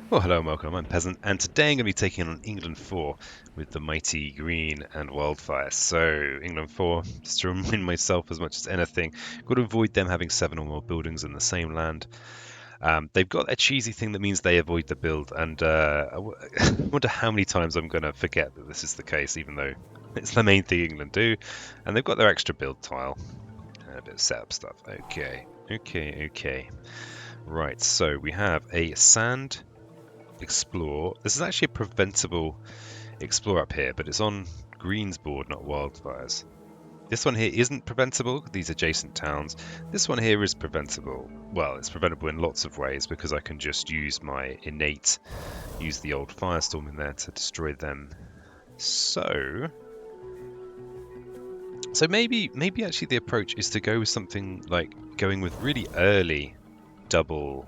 Well, hello and welcome. I'm Peasant, and today I'm going to be taking on England 4 with the mighty Green and Wildfire. So, England 4, just to remind myself as much as anything, got to avoid them having 7 or more buildings in the same land. They've got a cheesy thing that means they avoid the build, and I wonder how many times I'm going to forget that this is the case, even though it's the main thing England do. And they've got their extra build tile and a bit of setup stuff. Okay. Right, so we have a sand explore. This is actually a preventable explore up here, but it's on Green's board, not Wildfire's. This one here isn't preventable, these adjacent towns. This one here is preventable. Well, it's preventable in lots of ways because I can just use my innate, use the old firestorm in there to destroy them. So maybe actually the approach is to go with something like going with really early double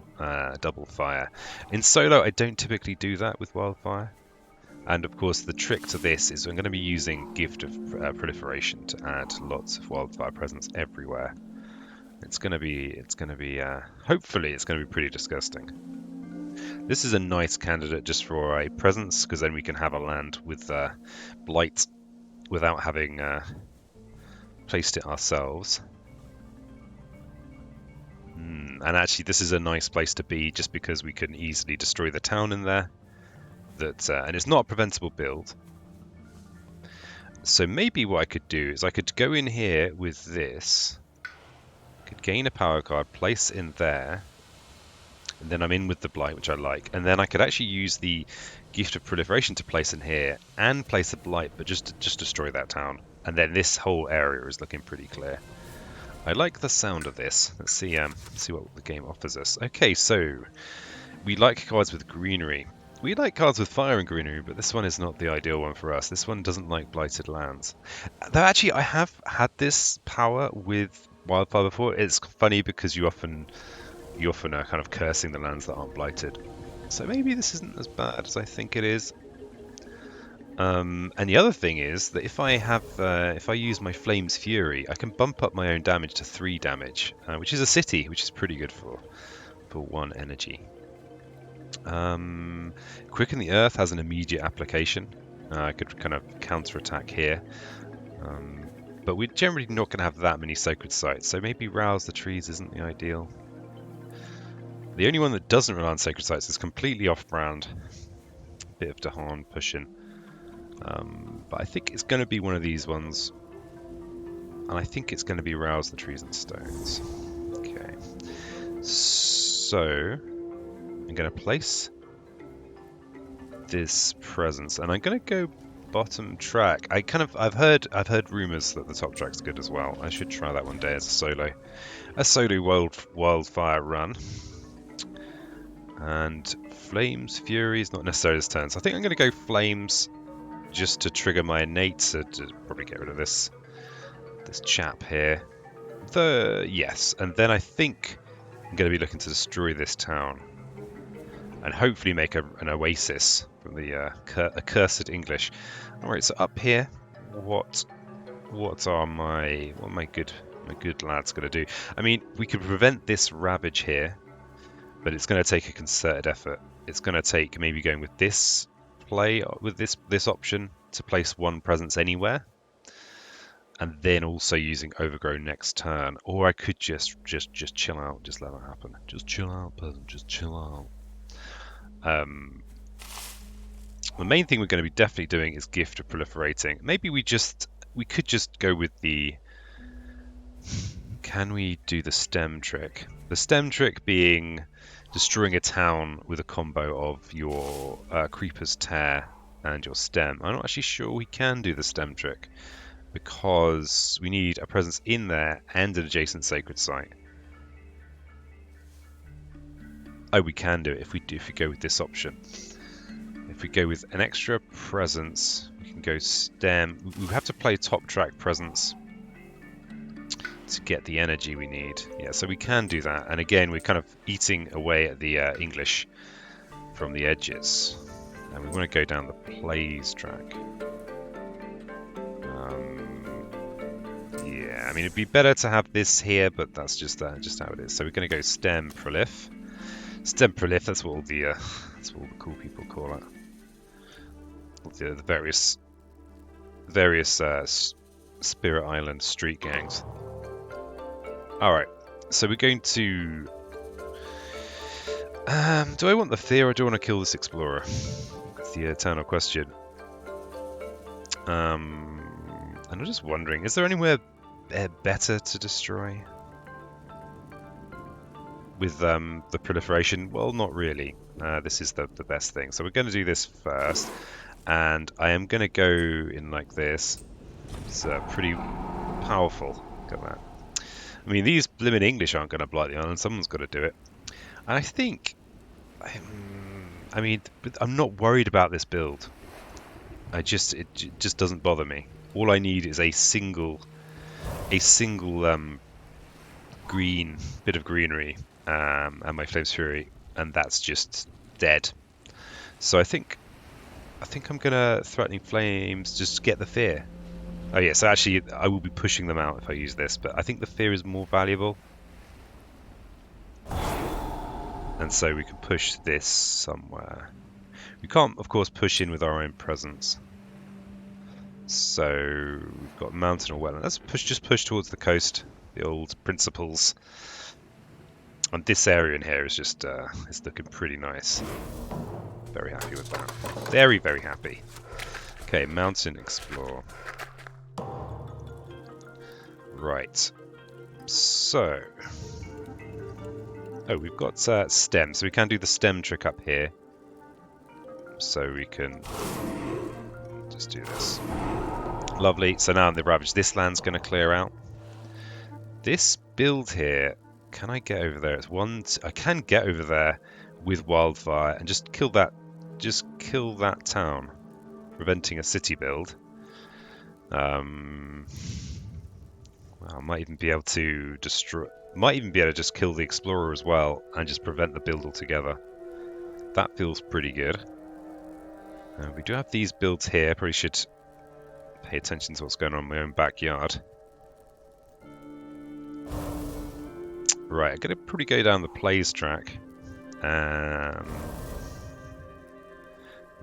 fire. In solo, I don't typically do that with Wildfire. And of course, the trick to this is I'm going to be using Gift of Proliferation to add lots of Wildfire presence everywhere. Hopefully it's going to be pretty disgusting. This is a nice candidate just for a presence, because then we can have a land with Blight without having placed it ourselves. And actually, this is a nice place to be, just because we can easily destroy the town in there. And it's not a preventable build. So maybe what I could do is I could go in here with this, could gain a power card, place in there, and then I'm in with the Blight, which I like. And then I could actually use the Gift of Proliferation to place in here and place a Blight, but just destroy that town. And then this whole area is looking pretty clear. I like the sound of this. Let's see what the game offers us. Okay, so we like cards with greenery. We like cards with fire and greenery, but this one is not the ideal one for us. This one doesn't like blighted lands. Though actually, I have had this power with Wildfire before. It's funny because you often are kind of cursing the lands that aren't blighted. So maybe this isn't as bad as I think it is. And the other thing is that if I use my Flame's Fury, I can bump up my own damage to 3 damage, which is a city, which is pretty good for 1 energy. Quicken the Earth has an immediate application. I could kind of counter-attack here. But we're generally not going to have that many sacred sites, so maybe Rouse the Trees isn't the ideal. The only one that doesn't rely on sacred sites is completely off-brand. Bit of Dahan pushing. But I think it's going to be one of these ones. And I think it's going to be Rouse the Trees and Stones. Okay. So I'm going to place this presence, and I'm going to go bottom track. I've heard rumors that the top track's good as well. I should try that one day as a solo Wildfire run. And Flames Fury is not necessarily this turn, so I think I'm going to go Flames just to trigger my innate, to probably get rid of this chap here. Yes, and then I think I'm going to be looking to destroy this town and hopefully make an oasis from the accursed English. All right, so up here, what are my good lads going to do? I mean, we could prevent this ravage here, but it's going to take a concerted effort. It's going to take maybe going with this play, with this option to place 1 presence anywhere, and then also using Overgrown next turn. Or I could just chill out, just let that happen. Just chill out, peasant, just chill out. The main thing we're going to be definitely doing is Gift of Proliferating. Maybe we could just go with the... Can we do the stem trick? The stem trick being destroying a town with a combo of your Creeper's Tear and your stem. I'm not actually sure we can do the stem trick, because we need a presence in there and an adjacent sacred site. Oh, we can do it if we go with this option. If we go with an extra presence, we can go stem. We have to play top track presence to get the energy we need. Yeah, so we can do that. And again, we're kind of eating away at the English from the edges. And we want to go down the plays track. Yeah, I mean, it'd be better to have this here, but that's just how it is. So we're going to go stem prolif. Stem prolif, that's what all the cool people call it. All the various Spirit Island street gangs. Alright, so we're going to... do I want the Fear or do I want to kill this Explorer? That's the eternal question. And I'm just wondering, is there anywhere better to destroy? With the proliferation? Well, not really. This is the best thing. So we're going to do this first. And I am going to go in like this. It's pretty powerful. Look at that. I mean, these blimmin' English aren't going to blight the island. Someone's got to do it. And I think... I mean, I'm not worried about this build. It just doesn't bother me. All I need is a single green bit of greenery and my Flames Fury, and that's just dead. So I think I'm gonna Threatening Flames just to get the fear. Oh yeah, so actually I will be pushing them out if I use this, but I think the fear is more valuable. And so we can push this somewhere. We can't, of course, push in with our own presence. So we've got mountain or wetland. Let's just push towards the coast. The old principles. And this area in here is just it's looking pretty nice. Very happy with that. Very, very happy. Okay, mountain explore. Right. So. Oh, we've got stem, so we can do the stem trick up here. So we can just do this. Lovely. So now in the ravage, this land's going to clear out. This build here, can I get over there? It's one. I can get over there with Wildfire and just kill that. Just kill that town, preventing a city build. Well, I might even be able to destroy. Might even be able to just kill the Explorer as well and just prevent the build altogether. That feels pretty good. We do have these builds here. Probably should pay attention to what's going on in my own backyard. Right, I'm going to probably go down the plays track. And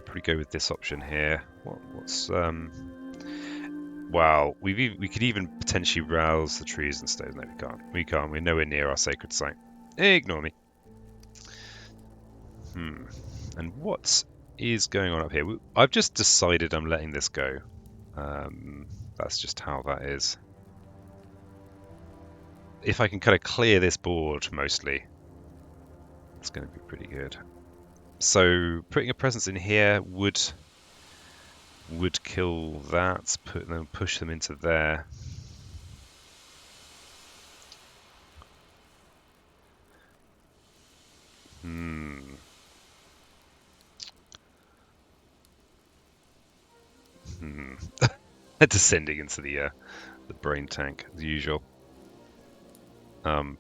probably go with this option here. What's wow, we could even potentially rouse the trees and stones. No, we can't. We can't. We're nowhere near our sacred site. Ignore me. And what is going on up here? I've just decided I'm letting this go. That's just how that is. If I can kind of clear this board mostly, it's going to be pretty good. So putting a presence in here would kill that, push them into there. Descending into the brain tank as usual. All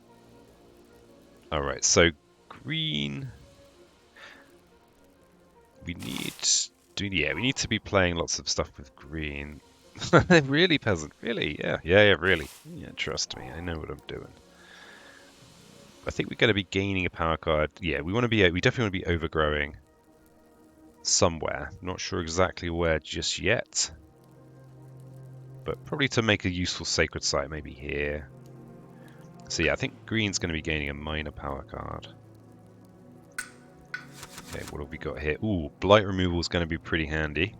right, so green. We need to be playing lots of stuff with green. Really, peasant? Really? Yeah, really. Yeah, trust me, I know what I'm doing. I think we're going to be gaining a power card. Yeah, we definitely want to be overgrowing somewhere. Not sure exactly where just yet. But probably to make a useful sacred site, maybe here. So yeah, I think green's going to be gaining a minor power card. Okay, what have we got here? Ooh, blight removal is going to be pretty handy.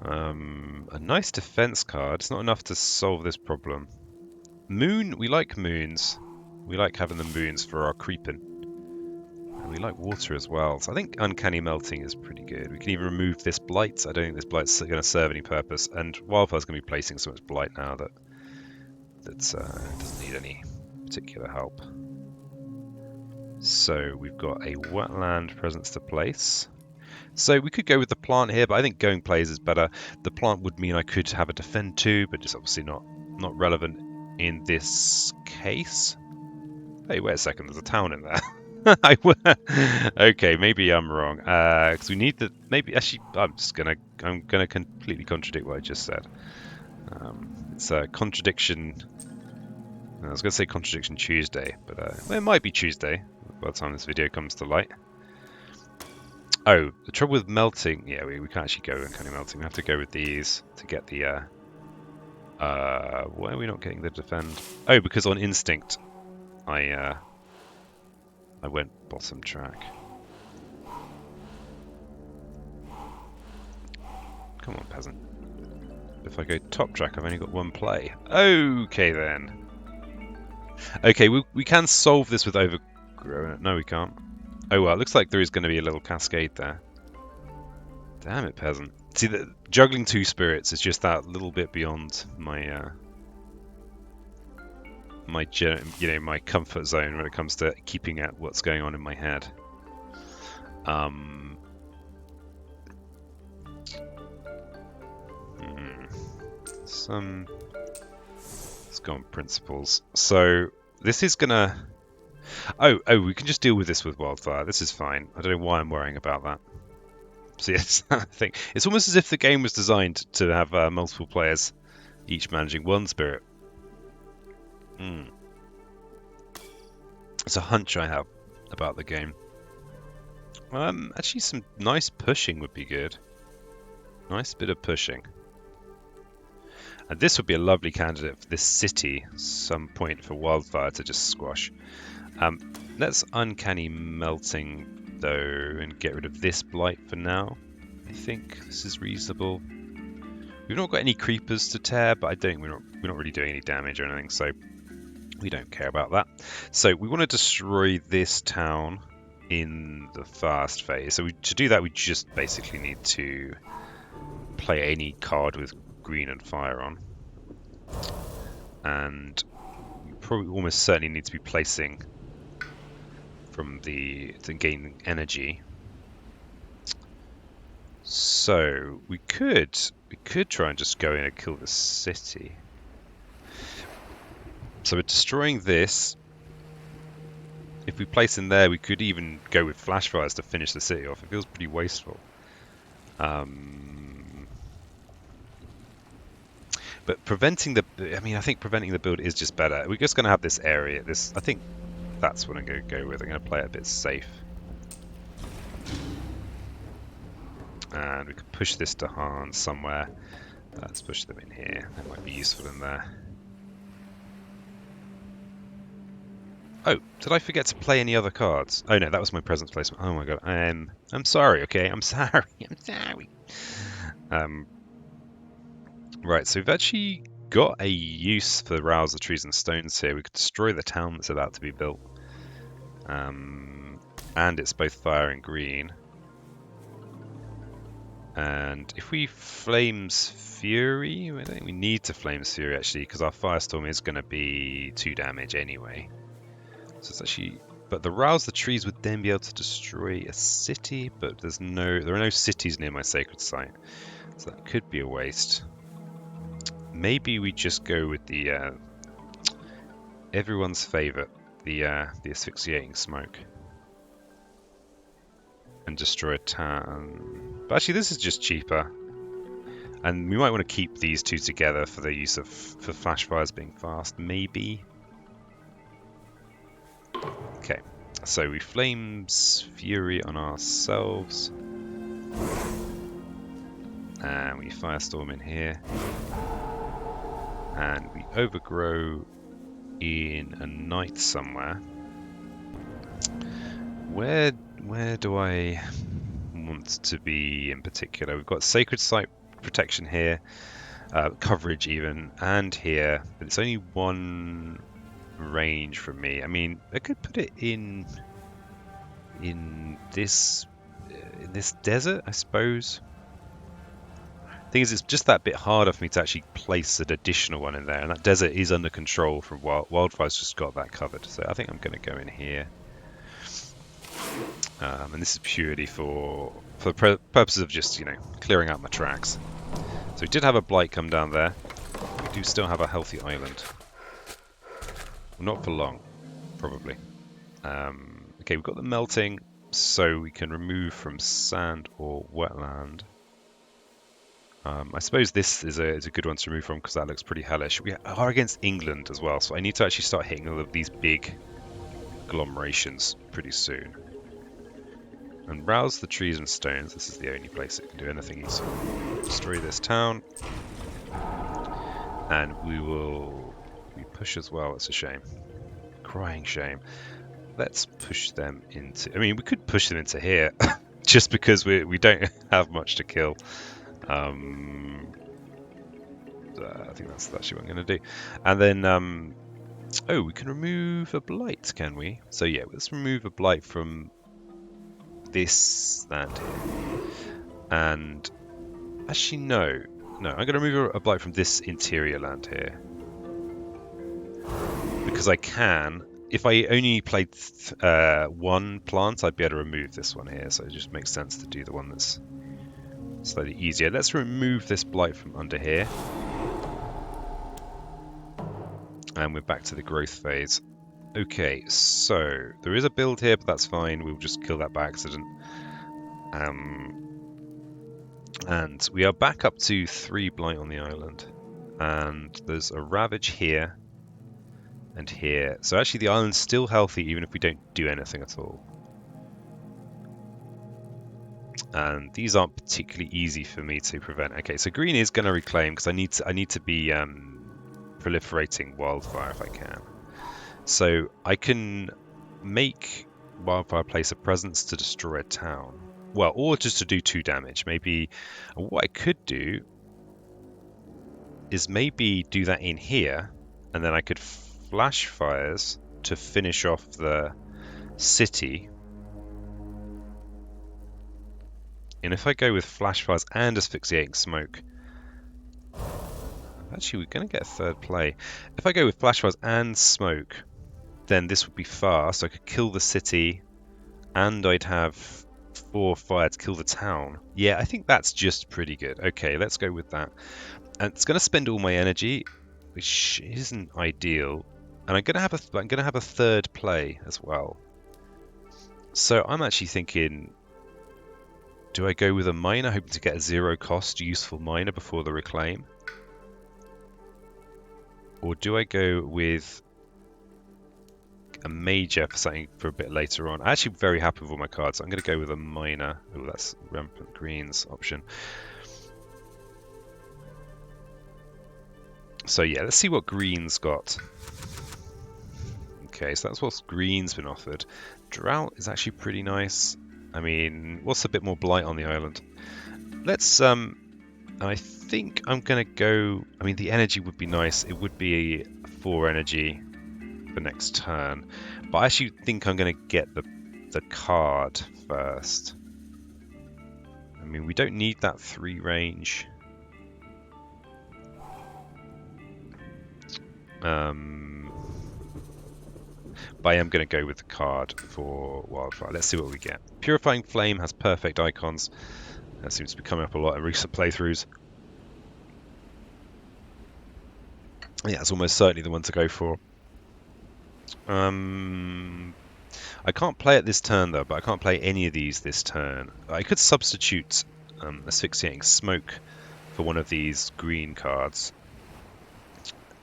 A nice defense card. It's not enough to solve this problem. Moon, we like moons. We like having the moons for our creeping. And we like water as well. So I think Uncanny Melting is pretty good. We can even remove this blight. I don't think this blight's going to serve any purpose. And Wildfire's going to be placing so much blight now that doesn't need any particular help. So we've got a wetland presence to place. So we could go with the plant here, but I think going plays is better. The plant would mean I could have a defend too, but just obviously not relevant in this case. Hey, wait a second, there's a town in there. Okay, maybe I'm wrong. Because we need the actually I'm gonna completely contradict what I just said. It's a contradiction. I was gonna say contradiction Tuesday, but well, it might be Tuesday. by the time this video comes to light. Oh, the trouble with melting... Yeah, we can't actually go uncanny melting. We have to go with these to get the... why are we not getting the defend? Oh, because on instinct, I went bottom track. Come on, peasant. If I go top track, I've only got one play. Okay, then. Okay, we can solve this with overgrowing. No, we can't. Oh, well, it looks like there is going to be a little cascade there. Damn it, peasant. See, juggling two spirits is just that little bit beyond my my comfort zone when it comes to keeping at what's going on in my head. Let's go on principles. So this is gonna. Oh, we can just deal with this with Wildfire. This is fine. I don't know why I'm worrying about that. So yes, I think it's almost as if the game was designed to have multiple players, each managing one spirit. It's a hunch I have about the game. Actually, some nice pushing would be good. Nice bit of pushing. And this would be a lovely candidate for this city, some point for Wildfire to just squash. Let's uncanny melting though and get rid of this blight for now. I think this is reasonable. We've not got any creepers to tear, but I don't. We're not really doing any damage or anything, so we don't care about that. So we want to destroy this town in the fast phase. So to do that, we just basically need to play any card with green and fire on, and we probably almost certainly need to be placing from to gain energy. So we could try and just go in and kill the city. So we're destroying this. If we place in there, we could even go with flash fires to finish the city off. It feels pretty wasteful. But preventing I think preventing the build is just better. We're just going to have this area. I think that's what I'm going to go with. I'm going to play it a bit safe. And we could push this to Han somewhere. Let's push them in here. That might be useful in there. Oh, did I forget to play any other cards? Oh no, that was my presence placement. Oh my god. I'm sorry, okay? I'm sorry. I'm sorry. Right, so we've actually got a use for Rouse the Trees and Stones here. We could destroy the town that's about to be built. And it's both fire and green. And if we Flames Fury, I don't think we need to Flames Fury actually, because our Firestorm is going to be 2 damage anyway. So it's actually, but the Rouse the Trees would then be able to destroy a city, but there are no cities near my sacred site, so that could be a waste. Maybe we just go with the everyone's favourite, the asphyxiating smoke, and destroy a town. But actually, this is just cheaper, and we might want to keep these two together for the use of flash fires being fast. Maybe. Okay, so we Flames Fury on ourselves, and we Firestorm in here. And we overgrow in a night somewhere. Where do I want to be in particular? We've got sacred site protection here, coverage even, and here, but it's only one range from me. I mean, I could put it in this desert, I suppose. Thing is, it's just that bit harder for me to actually place an additional one in there, and that desert is under control from Wildfire's just got that covered. So I think I'm going to go in here, and this is purely for purposes of just clearing out my tracks. So we did have a blight come down there. We do still have a healthy island. Well, not for long, probably. Okay, we've got the melting, so we can remove from sand or wetland. I suppose this is a good one to remove from because that looks pretty hellish. We are against England as well, so I need to actually start hitting all of these big agglomerations pretty soon. And browse the trees and stones. This is the only place it can do anything useful. Destroy this town. And we push as well. It's a shame. Crying shame. Let's push them into... I mean, we could push them into here. Just because we don't have much to kill. I think that's actually what I'm going to do. And then... oh, we can remove a blight, can we? So yeah, let's remove a blight from this land here. And actually, no. No, I'm going to remove a blight from this interior land here. Because I can. If I only played one plant, I'd be able to remove this one here. So it just makes sense to do the one that's slightly easier. Let's remove this blight from under here. And we're back to the growth phase. Okay, so there is a build here, but that's fine. We'll just kill that by accident. And we are back up to 3 blight on the island. And there's a ravage here and here. So actually the island's still healthy even if we don't do anything at all. And these aren't particularly easy for me to prevent. Okay, so green is going to reclaim because I need to be proliferating wildfire if I can. So I can make wildfire place a presence to destroy a town. Well, or just to do 2 damage. Maybe what I could do is maybe do that in here, and then I could flash fires to finish off the city. And if I go with flash fires and asphyxiating smoke, actually we're going to get a third play. If I go with flash fires and smoke, then this would be fast. I could kill the city, and I'd have 4 fire to kill the town. Yeah, I think that's just pretty good. Okay, let's go with that. And it's going to spend all my energy, which isn't ideal. And I'm going to have a third play as well. So I'm actually thinking, do I go with a miner, hoping to get a 0 cost useful miner before the reclaim? Or do I go with a major for something for a bit later on? I'm actually very happy with all my cards. So I'm going to go with a miner. Oh, that's Rampant Greens option. So yeah, let's see what green's got. Okay, so that's what green's been offered. Drought is actually pretty nice. I mean, what's a bit more blight on the island? Let's, I think I'm going to go... I mean, the energy would be nice. It would be 4 energy for next turn. But I actually think I'm going to get the card first. I mean, we don't need that 3 range. But I am going to go with the card for Wildfire. Let's see what we get. Purifying Flame has perfect icons. That seems to be coming up a lot in recent playthroughs. Yeah, it's almost certainly the one to go for. I can't play it this turn though, but I can't play any of these this turn. I could substitute Asphyxiating Smoke for one of these green cards.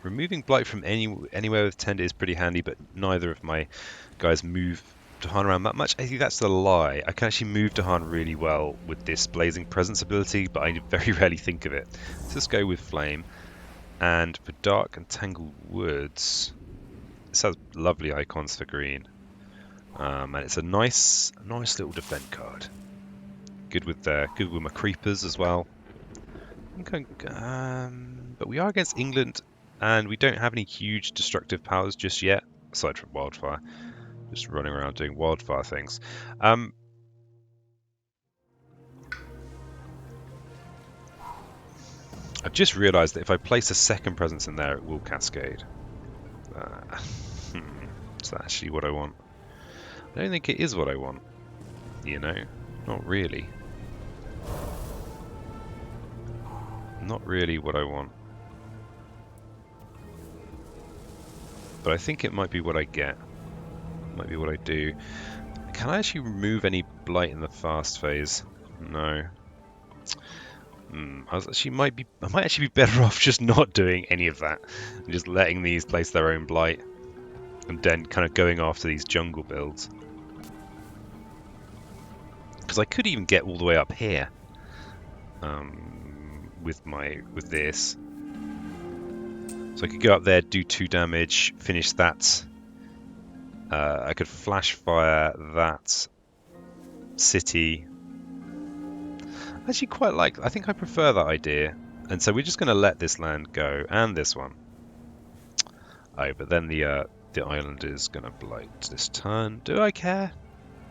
Removing Blight from anywhere with Tender is pretty handy, but neither of my guys move Dahan around that much. I think that's a lie. I can actually move Dahan really well with this Blazing Presence ability, but I very rarely think of it. Let's just go with Flame. And for Dark and Tangled Woods, this has lovely icons for green. And it's a nice little defend card. Good with my creepers as well. Okay, but we are against England, and we don't have any huge destructive powers just yet, aside from Wildfire. Just running around doing Wildfire things. I've just realised that if I place a second presence in there, it will cascade. Is that actually what I want? I don't think it is what I want. You know, not really. Not really what I want. But I think it might be what I get. Might be what I do. Can I actually remove any blight in the fast phase? No. I might actually be better off just not doing any of that and just letting these place their own blight. and then kind of going after these jungle builds. Because I could even get all the way up here with this. So I could go up there, do 2 damage, finish that. I could flash fire that city. Actually, quite like. I think I prefer that idea. And so we're just going to let this land go and this one. Oh, but then the island is going to blight this turn. Do I care?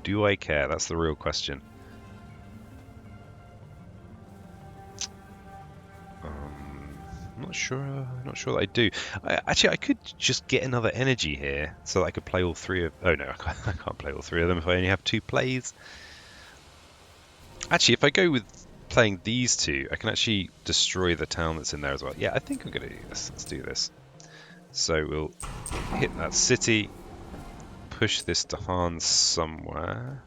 Do I care? That's the real question. I'm not sure. Not sure that I do. Actually, I could just get another energy here, so that I could play all 3 of. Oh no, I can't play all 3 of them if I only have 2 plays. Actually, if I go with playing these 2, I can actually destroy the town that's in there as well. Yeah, I think I'm going to do this. Let's do this. So we'll hit that city, push this to Han somewhere.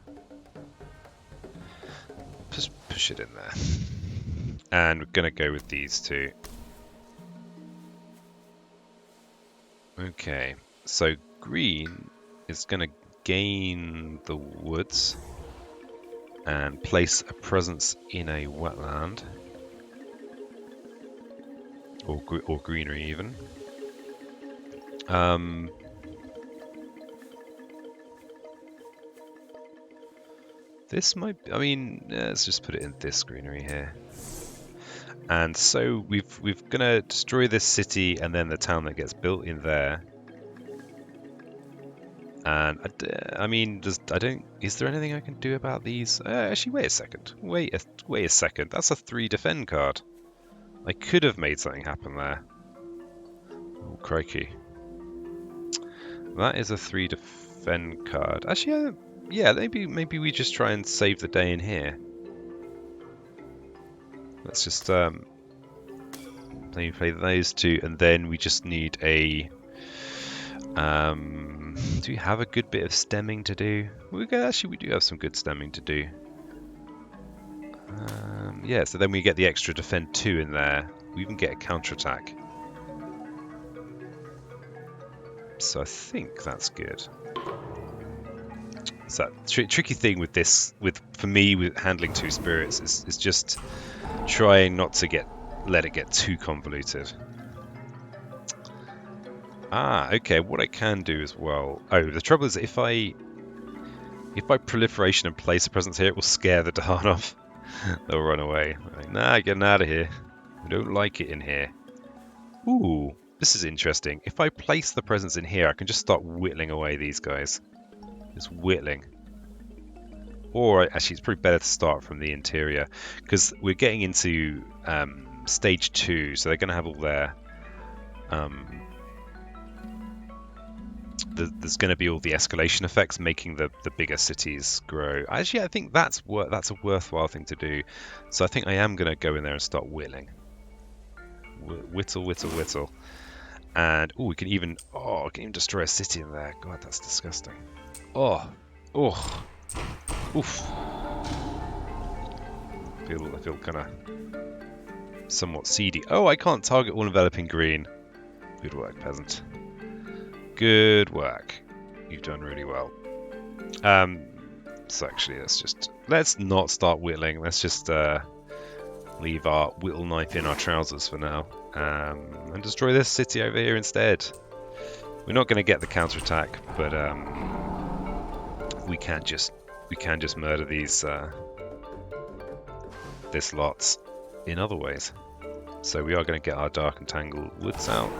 Just push it in there. And we're going to go with these 2. Okay, so green is going to gain the woods and place a presence in a wetland, or greenery even. This might, I mean, let's just put it in this greenery here. And so we're gonna destroy this city and then the town that gets built in there. And I mean, is there anything I can do about these? Actually, wait a second. Wait a second. That's a 3 defend card. I could have made something happen there. Oh, crikey. That is a 3 defend card. Actually, yeah, maybe we just try and save the day in here. Let's just maybe play those 2, and then we just need a. Do we have a good bit of stemming to do? We do have some good stemming to do. Yeah, so then we get the extra defend 2 in there. We even get a counterattack. So I think that's good. So that tricky thing with this, for me, with handling 2 spirits is just trying not to let it get too convoluted. Ah, okay. What I can do as well. Oh, the trouble is if I proliferation and place a presence here, it will scare the Dahan off. They'll run away. Like, nah, getting out of here. We don't like it in here. Ooh, this is interesting. If I place the presence in here, I can just start whittling away these guys. Just whittling. Or actually, it's probably better to start from the interior because we're getting into stage 2, so they're going to have all their. There's going to be all the escalation effects, making the bigger cities grow. Actually, I think that's a worthwhile thing to do. So I think I am going to go in there and start whittling. Whittle, whittle, whittle. And we can even destroy a city in there. God, that's disgusting. Oh, oof. I feel kind of somewhat seedy. Oh, I can't target all enveloping green. Good work, peasant. Good work. You've done really well. So actually, let's not start whittling. Let's just leave our whittle knife in our trousers for now, and destroy this city over here instead. We're not going to get the counterattack, but we can just murder these this lots in other ways. So we are going to get our dark and tangled woods out.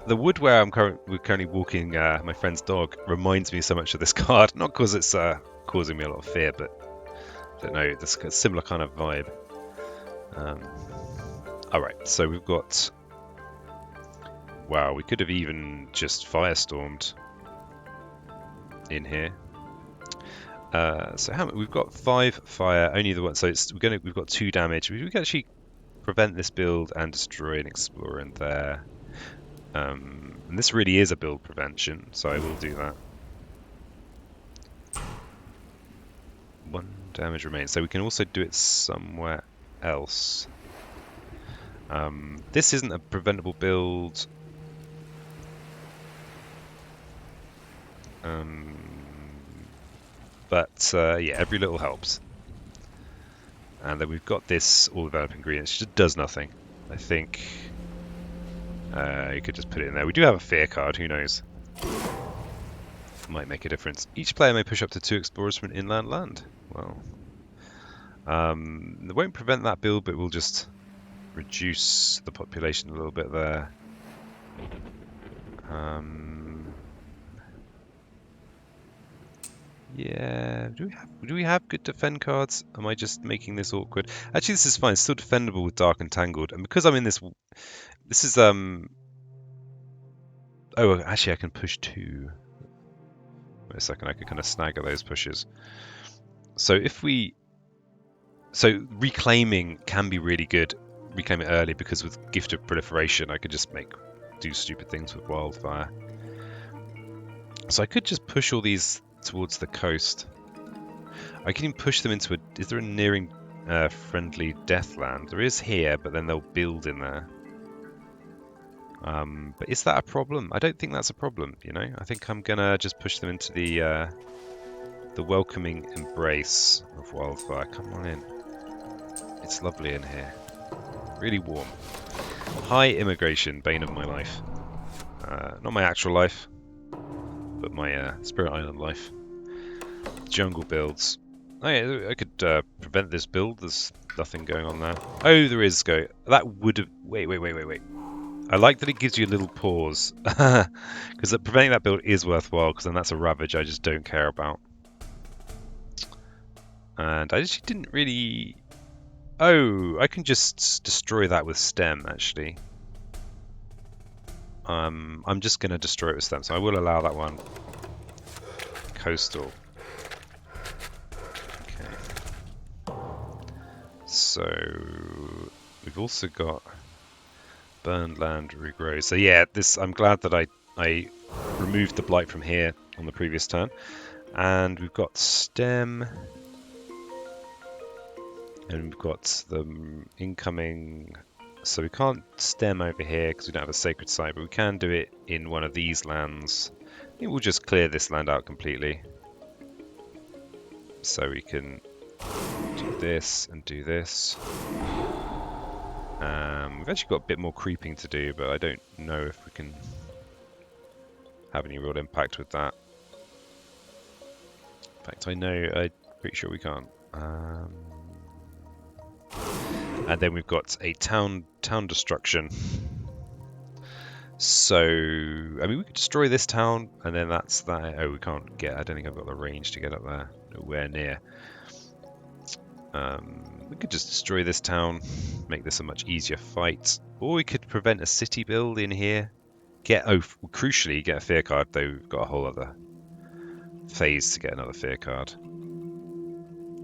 The wood where we're currently walking my friend's dog reminds me so much of this card. Not because it's causing me a lot of fear, but I don't know, there's a similar kind of vibe. Alright, so we've got. Wow, we could have even just firestormed in here. So we've got 5 fire, only the one. So we've got 2 damage. We can actually prevent this build and destroy an explorer in there. And this really is a build prevention, so I will do that. 1 damage remains. So we can also do it somewhere else. This isn't a preventable build. But yeah, every little helps. And then we've got this all developing ingredients. It just does nothing. I think you could just put it in there. We do have a fear card. Who knows? Might make a difference. Each player may push up to 2 explorers from an inland land. Well, it won't prevent that build, but we'll just reduce the population a little bit there. Yeah, do we have good defend cards? Am I just making this awkward? Actually, this is fine. It's still defendable with Dark and Tangled, and because I'm in this is oh, actually I can push 2. Wait a second, I could kind of snag at those pushes. So reclaiming can be really good. Reclaim it early, because with Gift of Proliferation I could just do stupid things with Wildfire. So I could just push all these towards the coast. I can even push them into is there a nearing friendly Deathland? There is here, but then they'll build in there. But is that a problem? I don't think that's a problem, you know? I think I'm gonna just push them into the welcoming embrace of Wildfire. Come on in. It's lovely in here. Really warm. High immigration, bane of my life. Not my actual life, but my Spirit Island life. Jungle builds. Oh yeah, I could prevent this build. There's nothing going on there. Oh, there is go. That would have. Wait. I like that it gives you a little pause, because preventing that build is worthwhile. Because then that's a Ravage I just don't care about. And I actually didn't really. Oh, I can just destroy that with Stem actually. I'm just going to destroy it with Stem, so I will allow that one. Coastal. So we've also got Burned Land Regrow. So yeah, I'm glad that I removed the blight from here on the previous turn. And we've got Stem. And we've got the incoming. So we can't stem over here because we don't have a sacred site, but we can do it in one of these lands. I think we'll just clear this land out completely. So we can do this and do this. We've actually got a bit more creeping to do, but I don't know if we can have any real impact with that. In fact, I'm pretty sure we can't. And then we've got a town destruction. So, I mean, we could destroy this town, and then that's that. Oh, we can't get. I don't think I've got the range to get up there. Nowhere near. We could just destroy this town, make this a much easier fight, or we could prevent a city build in here. Crucially, get a fear card. Though we've got a whole other phase to get another fear card.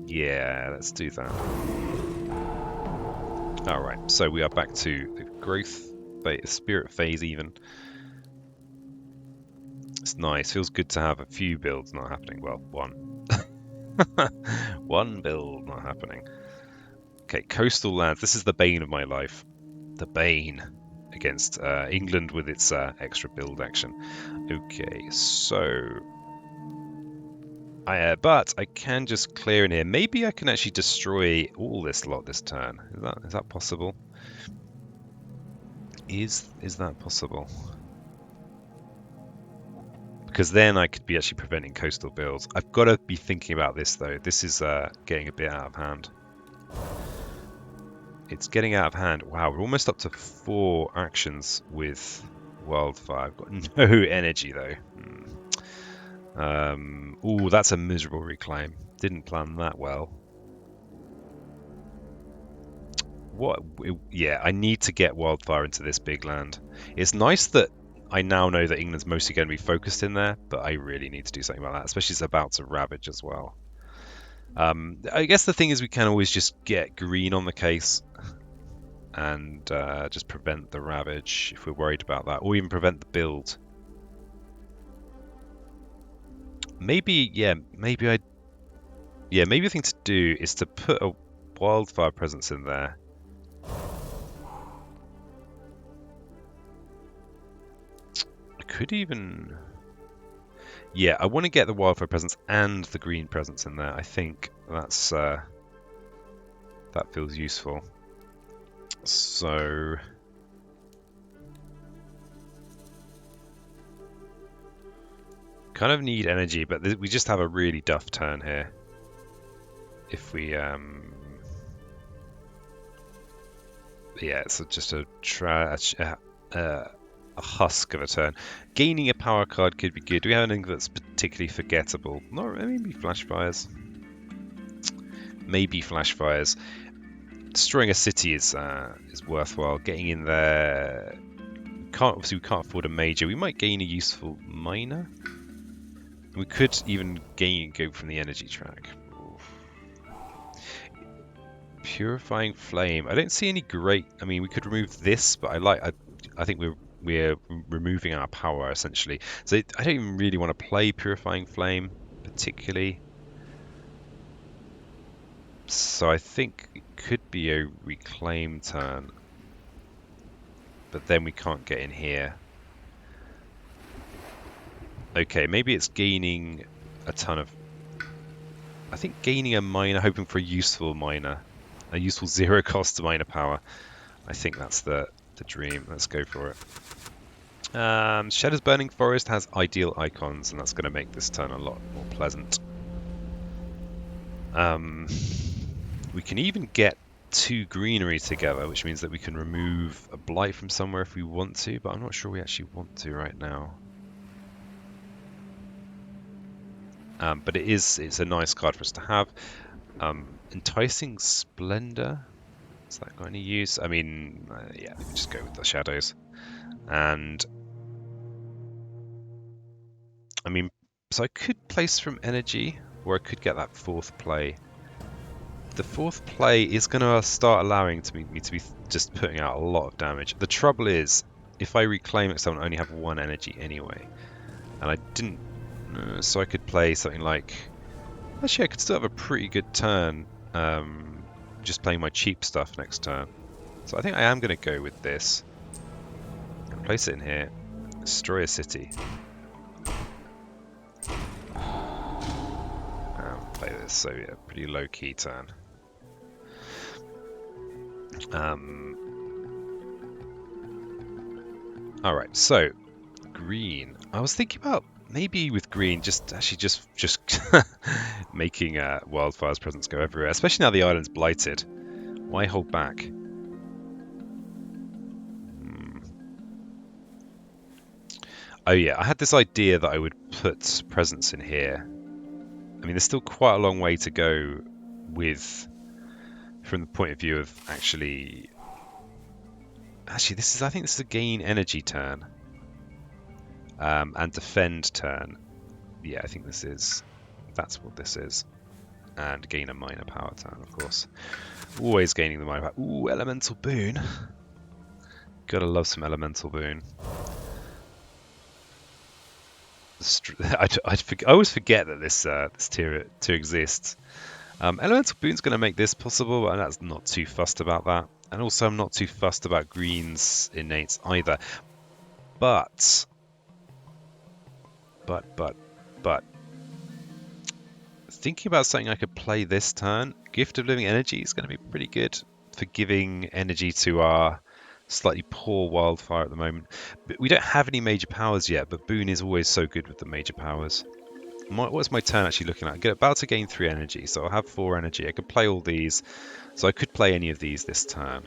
Yeah, let's do that. Alright, so we are back to the growth spirit phase even. It's nice, feels good to have a few builds not happening. Well, one. One build not happening. Okay, coastal lands. This is the bane of my life. The bane against England with its extra build action. Okay, so but I can just clear in here. Maybe I can actually destroy all this lot this turn. Is that possible? Is that possible? Because then I could be actually preventing coastal builds. I've got to be thinking about this though. This is getting a bit out of hand. It's getting out of hand. Wow, we're almost up to 4 actions with Wildfire. I've got no energy though. Oh, that's a miserable reclaim. Didn't plan that well. Yeah, I need to get Wildfire into this big land. It's nice that I now know that England's mostly going to be focused in there, but I really need to do something about that, especially it's about to Ravage as well. I guess the thing is we can always just get green on the case and just prevent the Ravage if we're worried about that, or even prevent the build. Maybe the thing to do is to put a Wildfire presence in there. I could even... Yeah, I want to get the Wildfire presence and the green presence in there. I think that's that feels useful. So kind of need energy, but we just have a really duff turn here. If we yeah, it's just a husk of a turn. Gaining a power card could be good. Do we have anything that's particularly forgettable? Not maybe flash fires. Maybe flash fires. Destroying a city is worthwhile. Getting in there. Obviously we can't afford a major. We might gain a useful minor. We could even go from the energy track. Purifying flame. I don't see any great. I mean, we could remove this, but I think we're removing our power essentially. So I don't even really want to play purifying flame particularly. So I think it could be a reclaim turn, but then we can't get in here. Okay, maybe it's gaining a ton of. I think gaining a minor, hoping for a useful minor. A useful zero cost minor power. I think that's the dream. Let's go for it. Shadow's Burning Forest has ideal icons, and that's going to make this turn a lot more pleasant. We can even get 2 greenery together, which means that we can remove a blight from somewhere if we want to, but I'm not sure we actually want to right now. But it's a nice card for us to have. Enticing Splendor. Has that got any use? I mean, yeah, we just go with the shadows. And I mean, so I could place from energy, or I could get that 4th play. The 4th play is going to start allowing me to be just putting out a lot of damage. The trouble is, if I reclaim it, I only have 1 energy anyway, and I didn't. So I could play something like. Actually, I could still have a pretty good turn. Just playing my cheap stuff next turn. So I think I am going to go with this. Place it in here. Destroy a city. Play this. So yeah, pretty low key turn. All right. So green. I was thinking about maybe with green, just making Wildfire's presence go everywhere, especially now the island's blighted. Why hold back? Oh yeah, I had this idea that I would put presence in here. I mean, there's still quite a long way to go from the point of view of actually, I think this is a gain energy turn. And defend turn. Yeah, I think that's what this is. And gain a minor power turn, of course. Always gaining the minor power. Ooh, elemental boon. Gotta love some elemental boon. I always forget that this tier 2 exists. Elemental boon's going to make this possible, and that's not too fussed about that. And also, I'm not too fussed about green's innates either. But thinking about something I could play this turn, Gift of Living Energy is going to be pretty good for giving energy to our slightly poor Wildfire at the moment. But we don't have any major powers yet, but Boon is always so good with the major powers. What's my turn actually looking at? I'm about to gain 3 energy, so I'll have 4 energy. I could play all these, so I could play any of these this turn.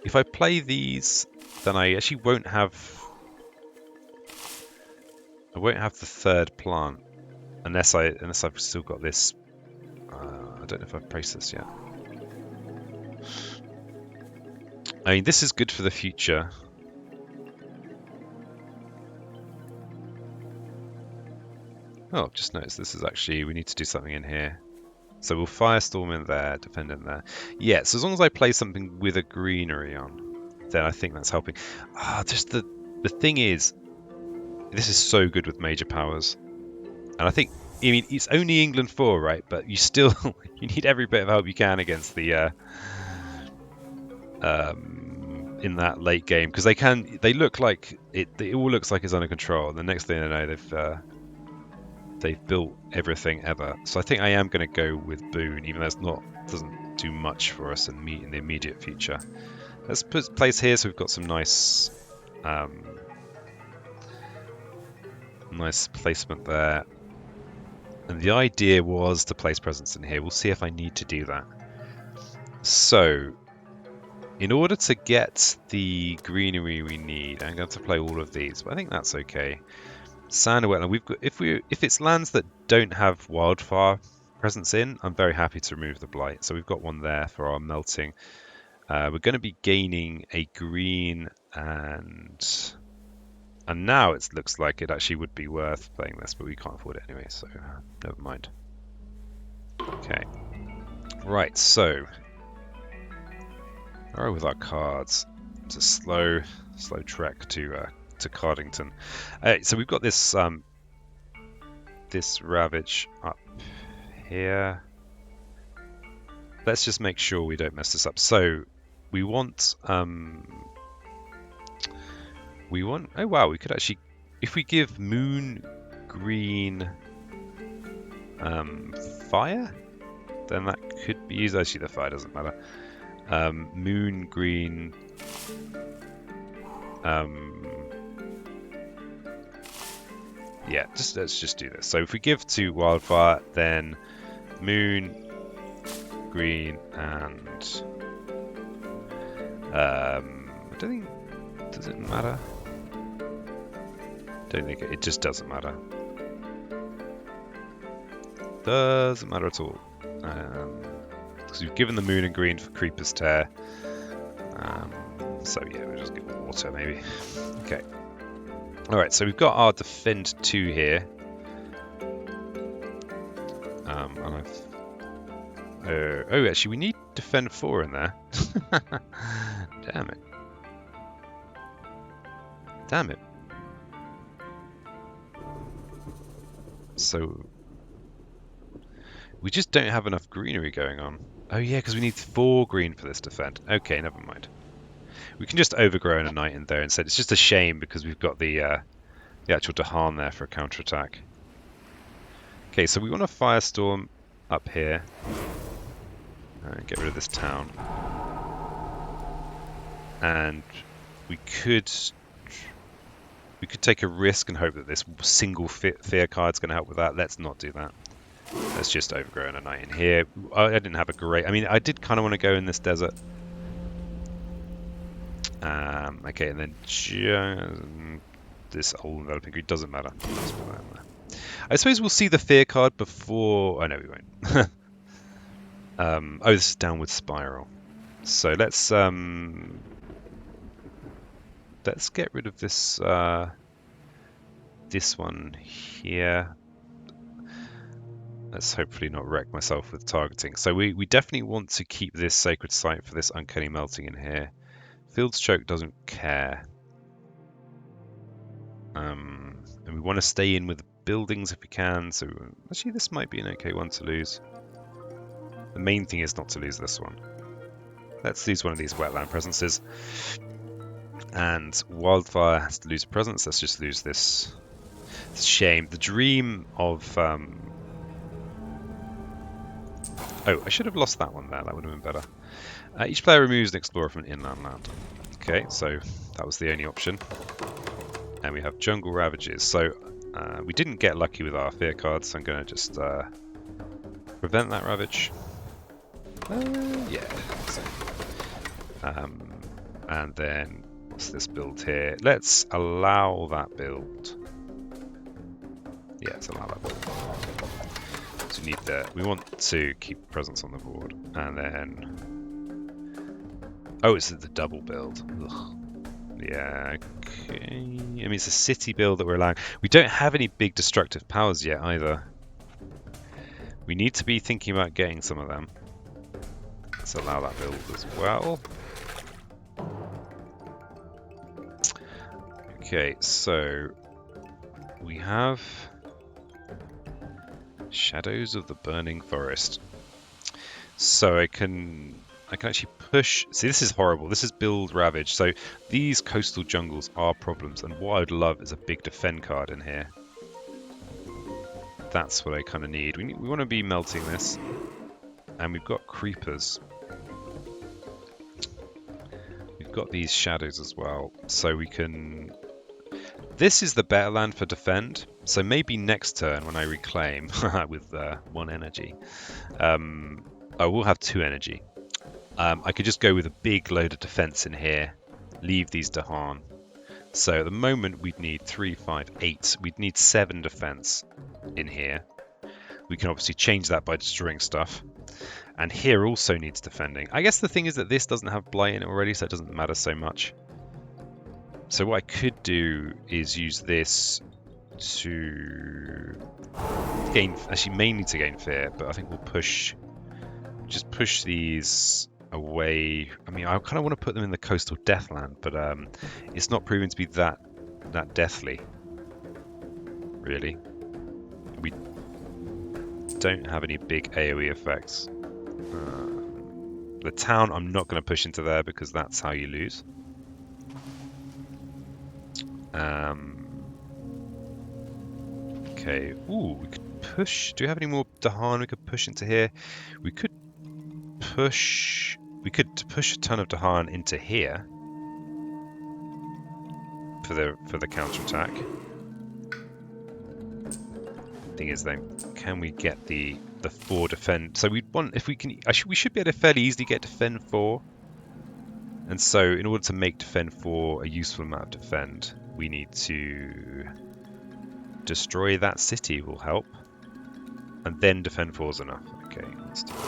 If I play these, then I actually won't have the 3rd plant. Unless I've still got this. I don't know if I've placed this yet. I mean, this is good for the future. Oh, just noticed this is actually, we need to do something in here. So we'll Firestorm in there, defend in there. Yeah, so as long as I play something with a greenery on, then I think that's helping. Just the thing is, this is so good with major powers. And I think, I mean, it's only England 4, right? But you still, you need every bit of help you can against the, in that late game. Because they look like, it all looks like it's under control. And the next thing I know, they've built everything ever. So I think I am going to go with Boone, even though it's not doesn't do much for us in the immediate future. Let's put place here so we've got some nice nice placement there. And the idea was to place presents in here. We'll see if I need to do that. So, in order to get the greenery we need, I'm going to play all of these, but I think that's okay. Sand and wetland. We've got if it's lands that don't have wildfire presence in, I'm very happy to remove the blight. So we've got one there for our melting. We're going to be gaining a green and now it looks like it actually would be worth playing this, but we can't afford it anyway, so never mind. Okay, right. So, all right, with our cards, it's a slow trek to Cardington. So we've got this this ravage up here. Let's just make sure we don't mess this up. So we want oh wow, we could actually, if we give moon green fire, then that could be used. Actually, the fire doesn't matter. Moon green yeah, let's just do this. So if we give to wildfire, then moon green and I don't think, does it matter? Don't think it just doesn't matter. Doesn't matter at all. Because we've given the moon and green for Creeper's Tear. So yeah, we'll just get water maybe. Okay. Alright, so we've got our defend 2 here. And I've oh, actually we need defend 4 in there. Damn it. Damn it. So we just don't have enough greenery going on. Oh yeah, because we need 4 green for this defend. Okay, never mind. We can just overgrow in a knight in there instead. It's just a shame because we've got the actual Dahan there for a counterattack. Okay, so we want a firestorm up here. Get rid of this town. And we could take a risk and hope that this single fear card's going to help with that. Let's not do that. Let's just overgrow in a knight in here. I didn't have a great... I mean, I did kind of want to go in this desert. Okay, and then this old enveloping green doesn't matter. I suppose we'll see the fear card before... Oh, no, we won't. Oh, this is Downward Spiral. So let's get rid of this this one here. Let's hopefully not wreck myself with targeting. So we definitely want to keep this sacred site for this uncanny melting in here. Field's Choke doesn't care. And we want to stay in with the buildings if we can. So actually this might be an okay one to lose. The main thing is not to lose this one. Let's lose one of these wetland presences. And Wildfire has to lose a presence. Let's just lose this. It's a shame. The dream of... Oh, I should have lost that one there. That would have been better. Each player removes an explorer from an inland land. Okay, so that was the only option. And we have Jungle Ravages. So we didn't get lucky with our fear cards, so I'm going to just prevent that Ravage. Yeah. So, and then, what's this build here? Let's allow that build. Yeah, let's allow that build. So we want to keep presence on the board, and then, oh, it's the double build. Ugh. Yeah, okay. I mean, it's a city build that we're allowing. We don't have any big destructive powers yet either. We need to be thinking about getting some of them. Let's allow that build as well. Okay, so we have Shadows of the Burning Forest. So I can actually push... See, this is horrible. This is build Ravage. So these coastal jungles are problems, and what I'd love is a big defend card in here. that's what I kind of need. We want to be melting this. And we've got creepers. We've got these shadows as well. So we can... This is the better land for defend. So maybe next turn when I reclaim with 1 energy, I will have 2 energy. I could just go with a big load of defense in here, leave these Dahan. So at the moment we'd need 3, 5, 8. We'd need 7 defense in here. We can obviously change that by destroying stuff. And here also needs defending. I guess the thing is that this doesn't have blight in it already, so it doesn't matter so much. So what I could do is use this to gain, actually mainly to gain fear, but I think we'll just push these away. I mean, I kind of want to put them in the coastal deathland, but it's not proven to be that deathly, really. We don't have any big AoE effects. The town I'm not going to push into there because that's how you lose. Okay. Ooh, we could push. Do we have any more Dahan we could push into here? We could push a ton of Dahan into here for the counterattack. Thing is then, can we get the 4 defend? So we want, if we can, we should be able to fairly easily get defend 4. And so in order to make defend 4 a useful amount of defend, we need to destroy that city will help. And then defend 4 is enough. Okay, let's do that.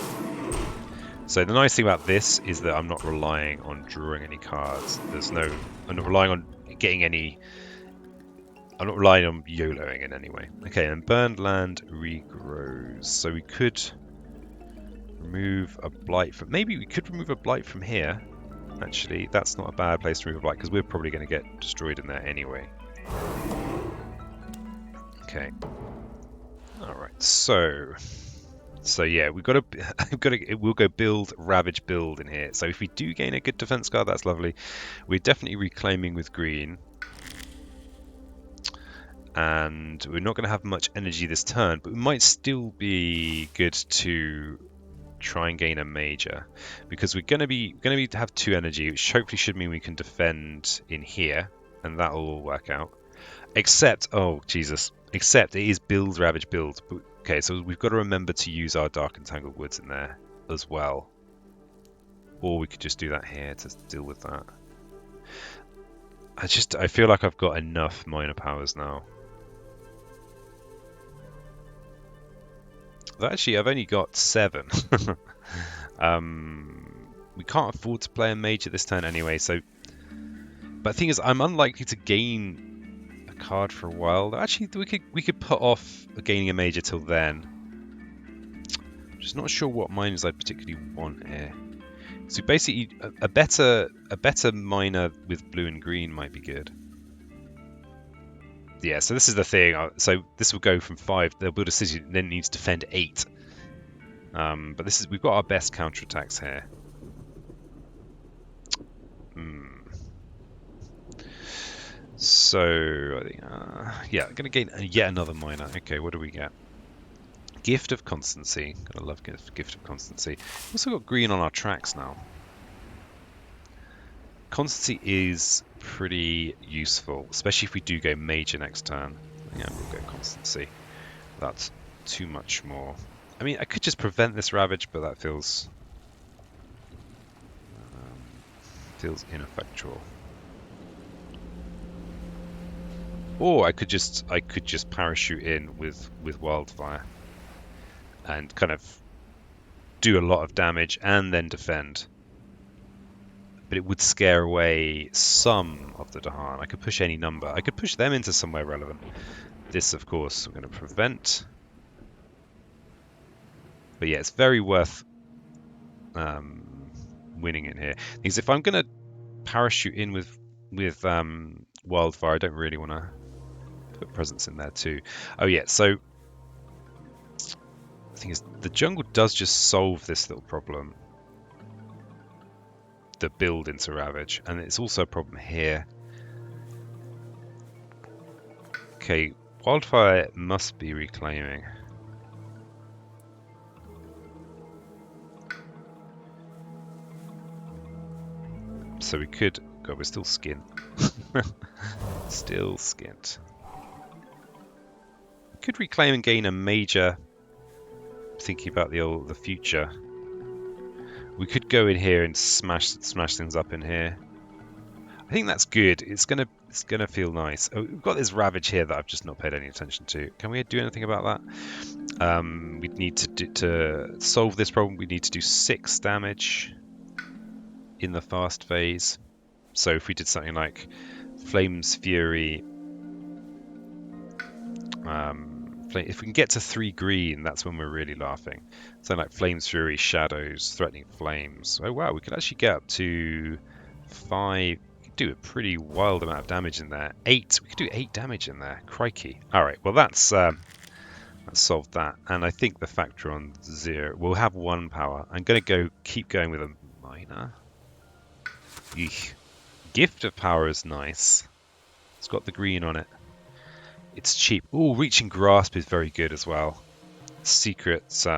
So the nice thing about this is that I'm not relying on drawing any cards. I'm not relying on getting any, I'm not relying on YOLOing in any way. Okay, and burned land regrows. So we could remove a blight from, maybe we could remove a blight from here. Actually, that's not a bad place to remove a blight because we're probably going to get destroyed in there anyway. Okay. All right. So yeah, we'll go build, ravage, build in here. So if we do gain a good defense card, that's lovely. We're definitely reclaiming with green. And we're not going to have much energy this turn, but we might still be good to try and gain a major, because we're going to have 2 energy, which hopefully should mean we can defend in here, and that will all work out. Except, oh Jesus, except it is build, ravage, build. Okay, so we've got to remember to use our dark and tangled woods in there as well, or we could just do that here to deal with that. I feel like I've got enough minor powers now. Actually, I've only got 7. We can't afford to play a major this turn anyway, so... But the thing is, I'm unlikely to gain a card for a while. Actually, we could put off gaining a major till then. I'm just not sure what minors I particularly want here. So basically, a better minor with blue and green might be good. Yeah, so this is the thing. So this will go from 5. They'll build a city, and then it needs to defend 8. But we've got our best counterattacks here. So I think, yeah, I'm gonna gain yet another minor. Okay, what do we get? Gift of Constancy. Gotta love Gift of Constancy. We've also got green on our tracks now. Constancy is pretty useful, especially if we do go major next turn. Yeah, we'll go Constancy. That's too much more. I mean, I could just prevent this ravage, but that feels ineffectual. Or I could just parachute in with Wildfire and kind of do a lot of damage and then defend. But it would scare away some of the Dahan. I could push any number. I could push them into somewhere relevant. This, of course, I'm going to prevent. But yeah, it's very worth winning in here. Because if I'm going to parachute in with Wildfire, I don't really want to put presence in there too. Oh yeah, so the thing is, the jungle does just solve this little problem. The build into Ravage, and it's also a problem here. Okay, Wildfire must be reclaiming. So we could... God, we're still skint. Still skint. We could reclaim and gain a major... Thinking about the future. We could go in here and smash things up in here. I think that's good. It's gonna feel nice. Oh, we've got this ravage here that I've just not paid any attention to. Can we do anything about that? We need to solve this problem. We need to do 6 damage in the fast phase. So if we did something like Flame's Fury, if we can get to 3 green, that's when we're really laughing. So like Flame's Fury, Shadows, Threatening Flames. Oh wow, we could actually get up to 5. We could do a pretty wild amount of damage in there. 8. We could do 8 damage in there. Crikey. All right. Well, that's solved that. And I think the factor on 0. We'll have 1 power. I'm going to keep going with a minor. Eek. Gift of Power is nice. It's got the green on it. It's cheap. Oh, Reaching Grasp is very good as well. Secrets. This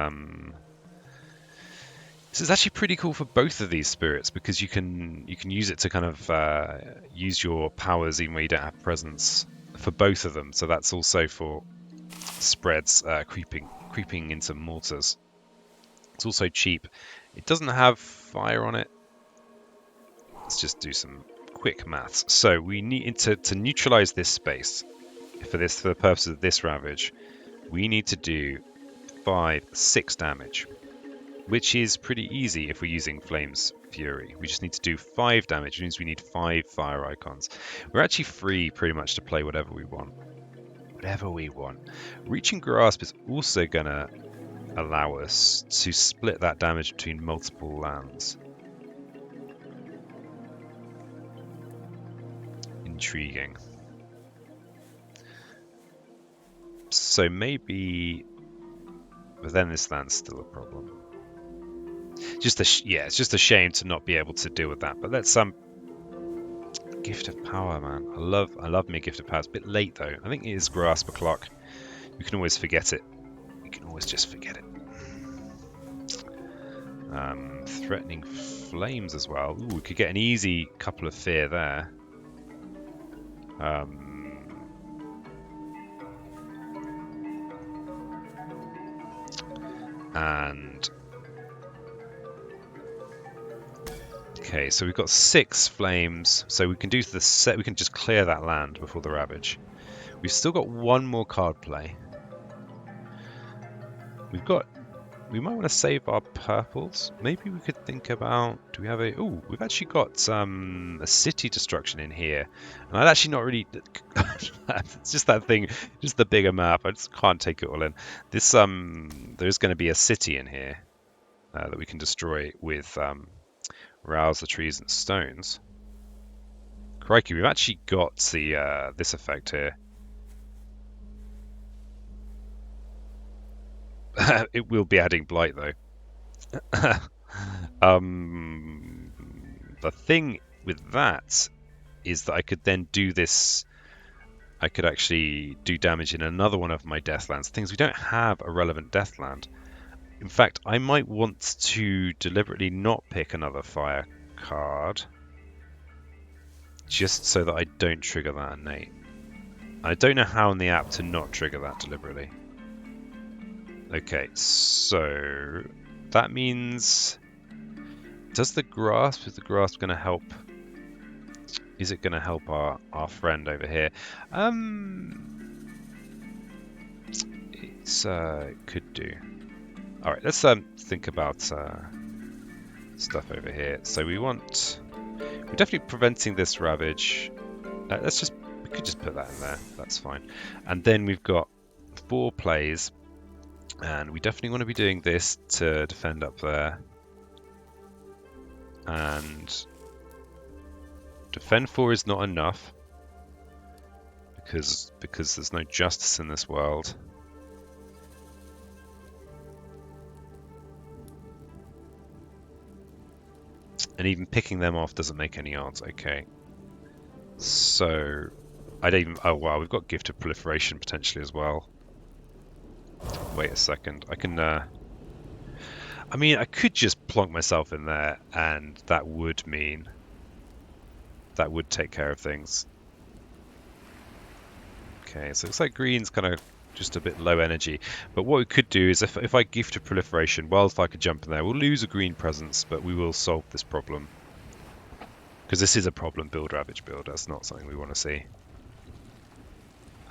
is actually pretty cool for both of these spirits because you can use it to kind of use your powers even when you don't have presence for both of them. So that's also for spreads, creeping into mortars. It's also cheap. It doesn't have fire on it. Let's just do some quick maths. So we need to neutralize this space for the purpose of this ravage. We need to do 6 damage, which is pretty easy if we're using Flame's Fury. We just need to do 5 damage, which means we need 5 fire icons. We're actually free pretty much to play whatever we want. Whatever we want. Reaching Grasp is also going to allow us to split that damage between multiple lands. Intriguing. So maybe... But then this land's still a problem. It's just a shame to not be able to deal with that. But let's Gift of Power, man. I love me Gift of Power. It's a bit late though. I think it is Grasp o'clock. You can always forget it. You can always just forget it. Threatening Flames as well. Ooh, we could get an easy couple of fear there. And okay, so we've got 6 flames, so we can do the set. We can just clear that land before the ravage. We've still got 1 more card play. We might want to save our purples. Maybe we could think about. Do we have a? Oh, we've actually got a city destruction in here, and I'd actually not really. It's just that thing, just the bigger map. I just can't take it all in. This there's going to be a city in here that we can destroy with rouse the trees and stones. Crikey, we've actually got the this effect here. It will be adding blight though. The thing with that is that I could then do this. I could actually do damage in another one of my Deathlands. Things we don't have a relevant Deathland. In fact, I might want to deliberately not pick another fire card, just so that I don't trigger that innate. I don't know how in the app to not trigger that deliberately. Okay, so that means, is the grasp going to help? Is it going to help our friend over here? It could do. All right, let's think about stuff over here. So we're definitely preventing this ravage. We could just put that in there. That's fine. And then we've got 4 plays. And we definitely want to be doing this to defend up there. And defend 4 is not enough because there's no justice in this world. And even picking them off doesn't make any odds. Okay. So I don't even. Oh wow, we've got gift of proliferation potentially as well. Wait a second. I can. I mean, I could just plonk myself in there, and that would take care of things. Okay, so it looks like green's kind of just a bit low energy. But what we could do is if I gift a proliferation, Wildfire could jump in there. We'll lose a green presence, but we will solve this problem. Because this is a problem build, Ravage build. That's not something we want to see.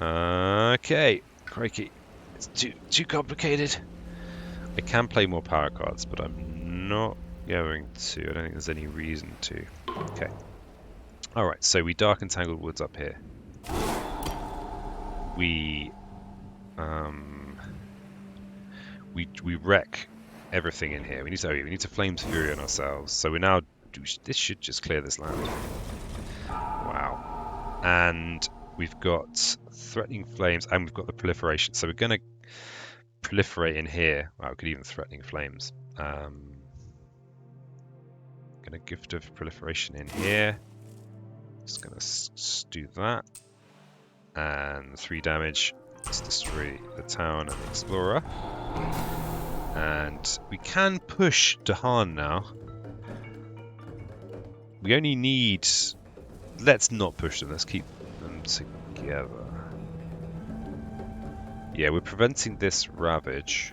Okay, crikey. It's too complicated. I can play more power cards, but I'm not going to. I don't think there's any reason to. Okay. Alright, so we darken Tangled Woods up here. We wreck everything in here. We need to Flames Fury on ourselves. So we now this should just clear this land. Wow. And we've got Threatening Flames and we've got the proliferation. So we're gonna proliferate in here. Wow, we could even Threatening Flames. Gonna Gift of Proliferation in here. Just gonna do that. And 3 damage. Let's destroy the town and the explorer. And we can push Dahan now. We only need... Let's not push them. Let's keep them together. Yeah, we're preventing this ravage.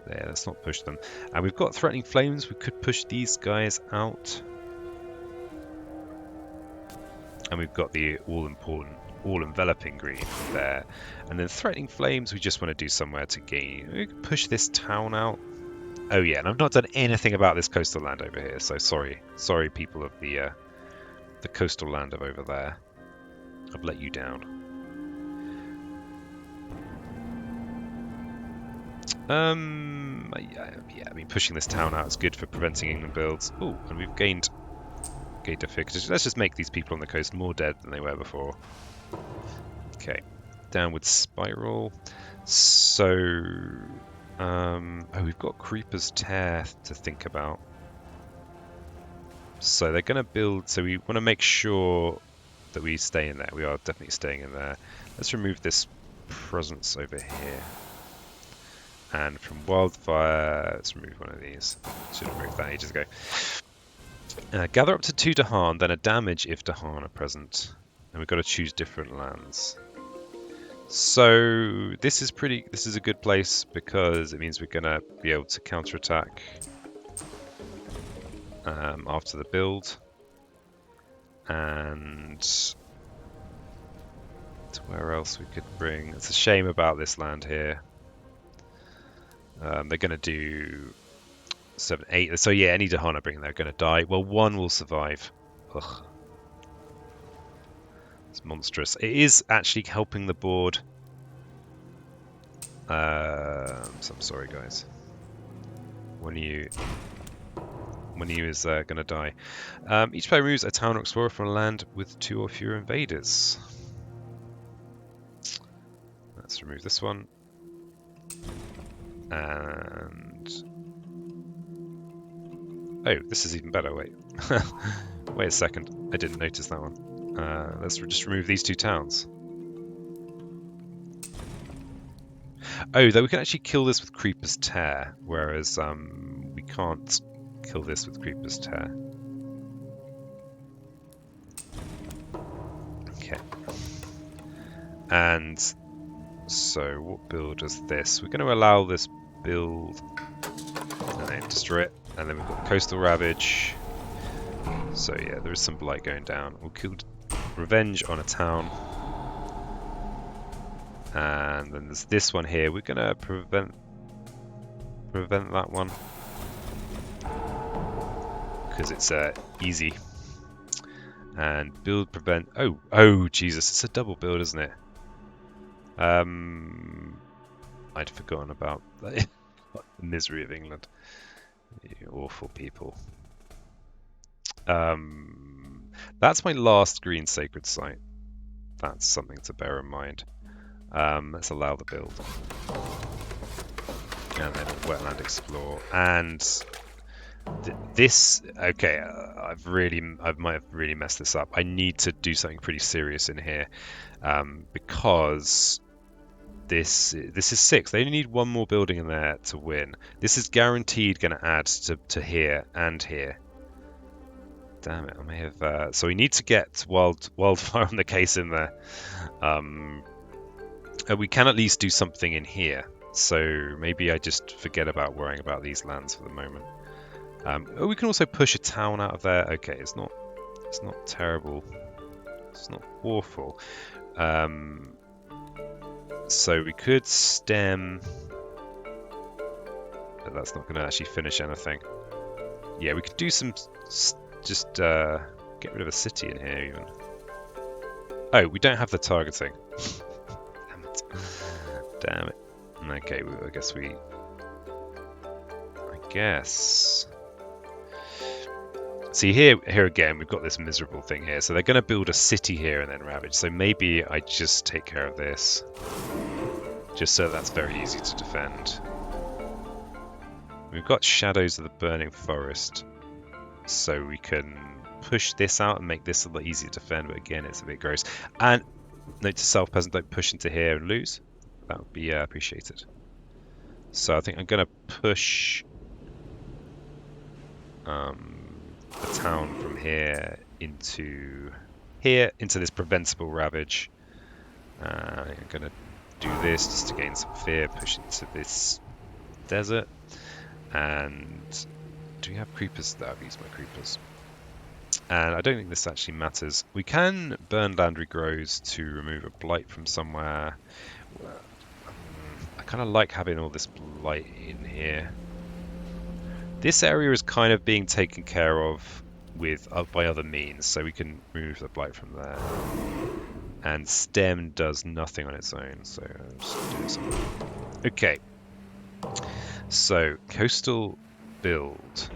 There, let's not push them. And we've got Threatening Flames. We could push these guys out. And we've got the all-important, all-enveloping green there. And then Threatening Flames, we just want to do somewhere to gain. We can push this town out. Oh yeah, and I've not done anything about this coastal land over here, so sorry. Sorry, people of the coastal land of over there. I've let you down. Yeah, I mean, pushing this town out is good for preventing England builds. Oh, and we've gained a fix. Let's just make these people on the coast more dead than they were before. Okay, downward spiral. So, oh, we've got Creeper's Tear to think about. So they're going to build. So we want to make sure that we stay in there. We are definitely staying in there. Let's remove this presence over here. And from Wildfire, let's remove one of these. Should have removed that ages ago. Gather up to 2 Dahan, then a damage if Dahan are present. And we've got to choose different lands. So this is a good place because it means we're going to be able to counterattack after the build. And where else we could bring? It's a shame about this land here. They're going to do 7, 8. So yeah, any Dahan I bring, they're going to die. Well, 1 will survive. Ugh. It's monstrous. It is actually helping the board. So I'm sorry, guys. One of you is going to die. Each player removes a town or explorer from a land with 2 or fewer invaders. Let's remove this one. And oh, this is even better. Wait, wait a second. I didn't notice that one. Let's just remove these 2 towns. Oh, though we can actually kill this with Creeper's Tear, whereas we can't kill this with Creeper's Tear. Okay. And so what build is this? We're going to allow this build and then destroy it. And then we've got Coastal Ravage. So yeah, there is some blight going down. We'll kill Revenge on a town. And then there's this one here. We're going to prevent that one. Because it's easy. And build prevent. Oh Jesus, it's a double build, isn't it? I'd forgotten about the misery of England. You awful people. That's my last green sacred site. That's something to bear in mind. Let's allow the build. And then wetland explore. And This, okay, I might have really messed this up. I need to do something pretty serious in here, because this is 6. They only need one more building in there to win. This is guaranteed going to add to here and here. Damn it, I may have... so we need to get Wildfire on the case in there. We can at least do something in here. So maybe I just forget about worrying about these lands for the moment. Oh, we can also push a town out of there. Okay, it's not terrible. It's not awful. So we could stem, but that's not going to actually finish anything. Yeah, we could do some, just get rid of a city in here even. Oh, we don't have the targeting. Damn it. Damn it. Okay, I guess. See, here again, we've got this miserable thing here. So they're going to build a city here and then ravage. So maybe I just take care of this. Just so that's very easy to defend. We've got Shadows of the Burning Forest. So we can push this out and make this a lot easier to defend. But again, it's a bit gross. And note to self, peasant, don't push into here and lose. That would be appreciated. So I think I'm going to push... the town from here into this preventable ravage. I'm going to do this just to gain some fear, push into this desert. And do we have creepers? No, I've used my creepers. And I don't think this actually matters. We can burn land regrows to remove a blight from somewhere. I kind of like having all this blight in here. This area is kind of being taken care of by other means, so we can remove the blight from there. And stem does nothing on its own, so I'll just do something. Okay. So coastal build.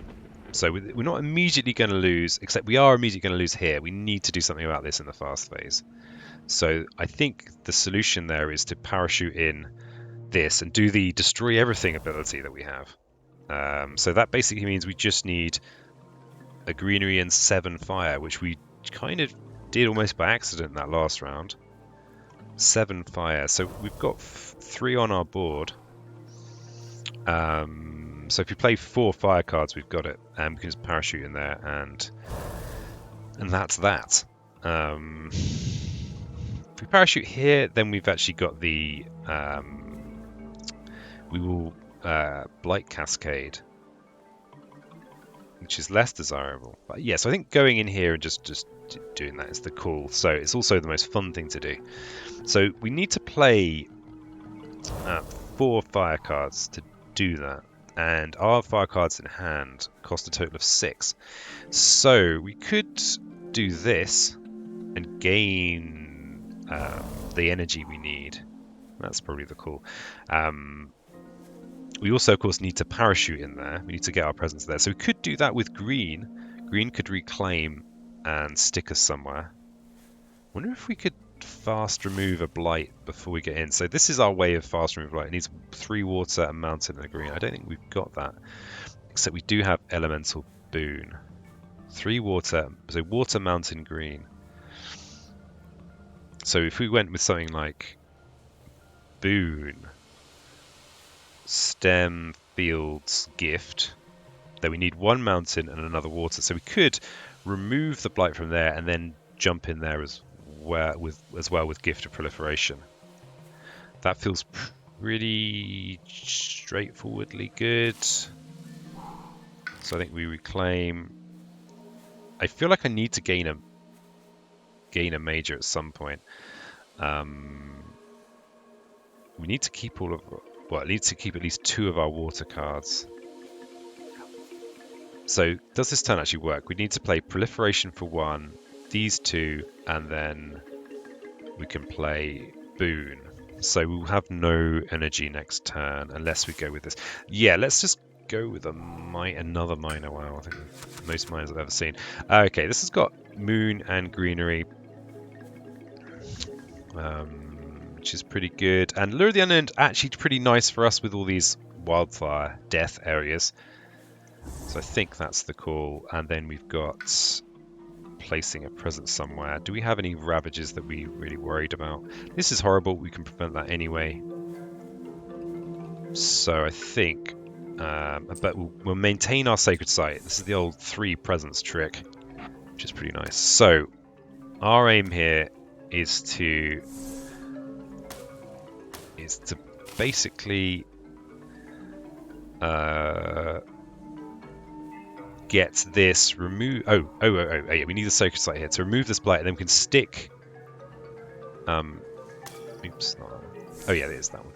So we're not immediately going to lose, except we are immediately going to lose here. We need to do something about this in the fast phase. So I think the solution there is to parachute in this and do the destroy everything ability that we have. So that basically means we just need a greenery and 7 fire, which we kind of did almost by accident in that last round. 7 fire. So we've got 3 on our board. So if you play 4 fire cards, we've got it. And we can just parachute in there, and that's that. If we parachute here, then we've actually got the... we will Blight Cascade, which is less desirable. But yes, yeah, so I think going in here and just doing that is the call. So it's also the most fun thing to do. So we need to play 4 fire cards to do that. And our fire cards in hand cost a total of 6. So we could do this and gain the energy we need. That's probably the call. We also, of course, need to parachute in there. We need to get our presence there. So we could do that with green. Green could reclaim and stick us somewhere. Wonder if we could fast remove a blight before we get in. So this is our way of fast remove blight. It needs 3 water, a mountain, and a green. I don't think we've got that. Except we do have elemental boon. 3 water. So water, mountain, green. So if we went with something like boon, stem, fields, gift, then we need 1 mountain and another water. So we could remove the blight from there and then jump in there as well with gift of proliferation. That feels pretty straightforwardly good. So I think we reclaim. I feel like I need to gain a major at some point. We need to keep I need to keep at least 2 of our water cards. So does this turn actually work? We need to play proliferation for 1, these 2, and then we can play boon. So we'll have no energy next turn unless we go with this. Yeah, let's just go with another minor. Wow, I think the most minors I've ever seen. Okay, this has got moon and greenery, which is pretty good. And Lure of the Unknown actually pretty nice for us with all these wildfire death areas. So I think that's the call. And then we've got placing a presence somewhere. Do we have any ravages that we really worried about? This is horrible. We can prevent that anyway. So I think, but we'll maintain our sacred site. This is the old 3 presence trick, which is pretty nice. So our aim here is to basically get this remove. Oh, yeah, we need a sacred site here to remove this blight, and then we can stick. Oops, not that one. Oh yeah, it is that one.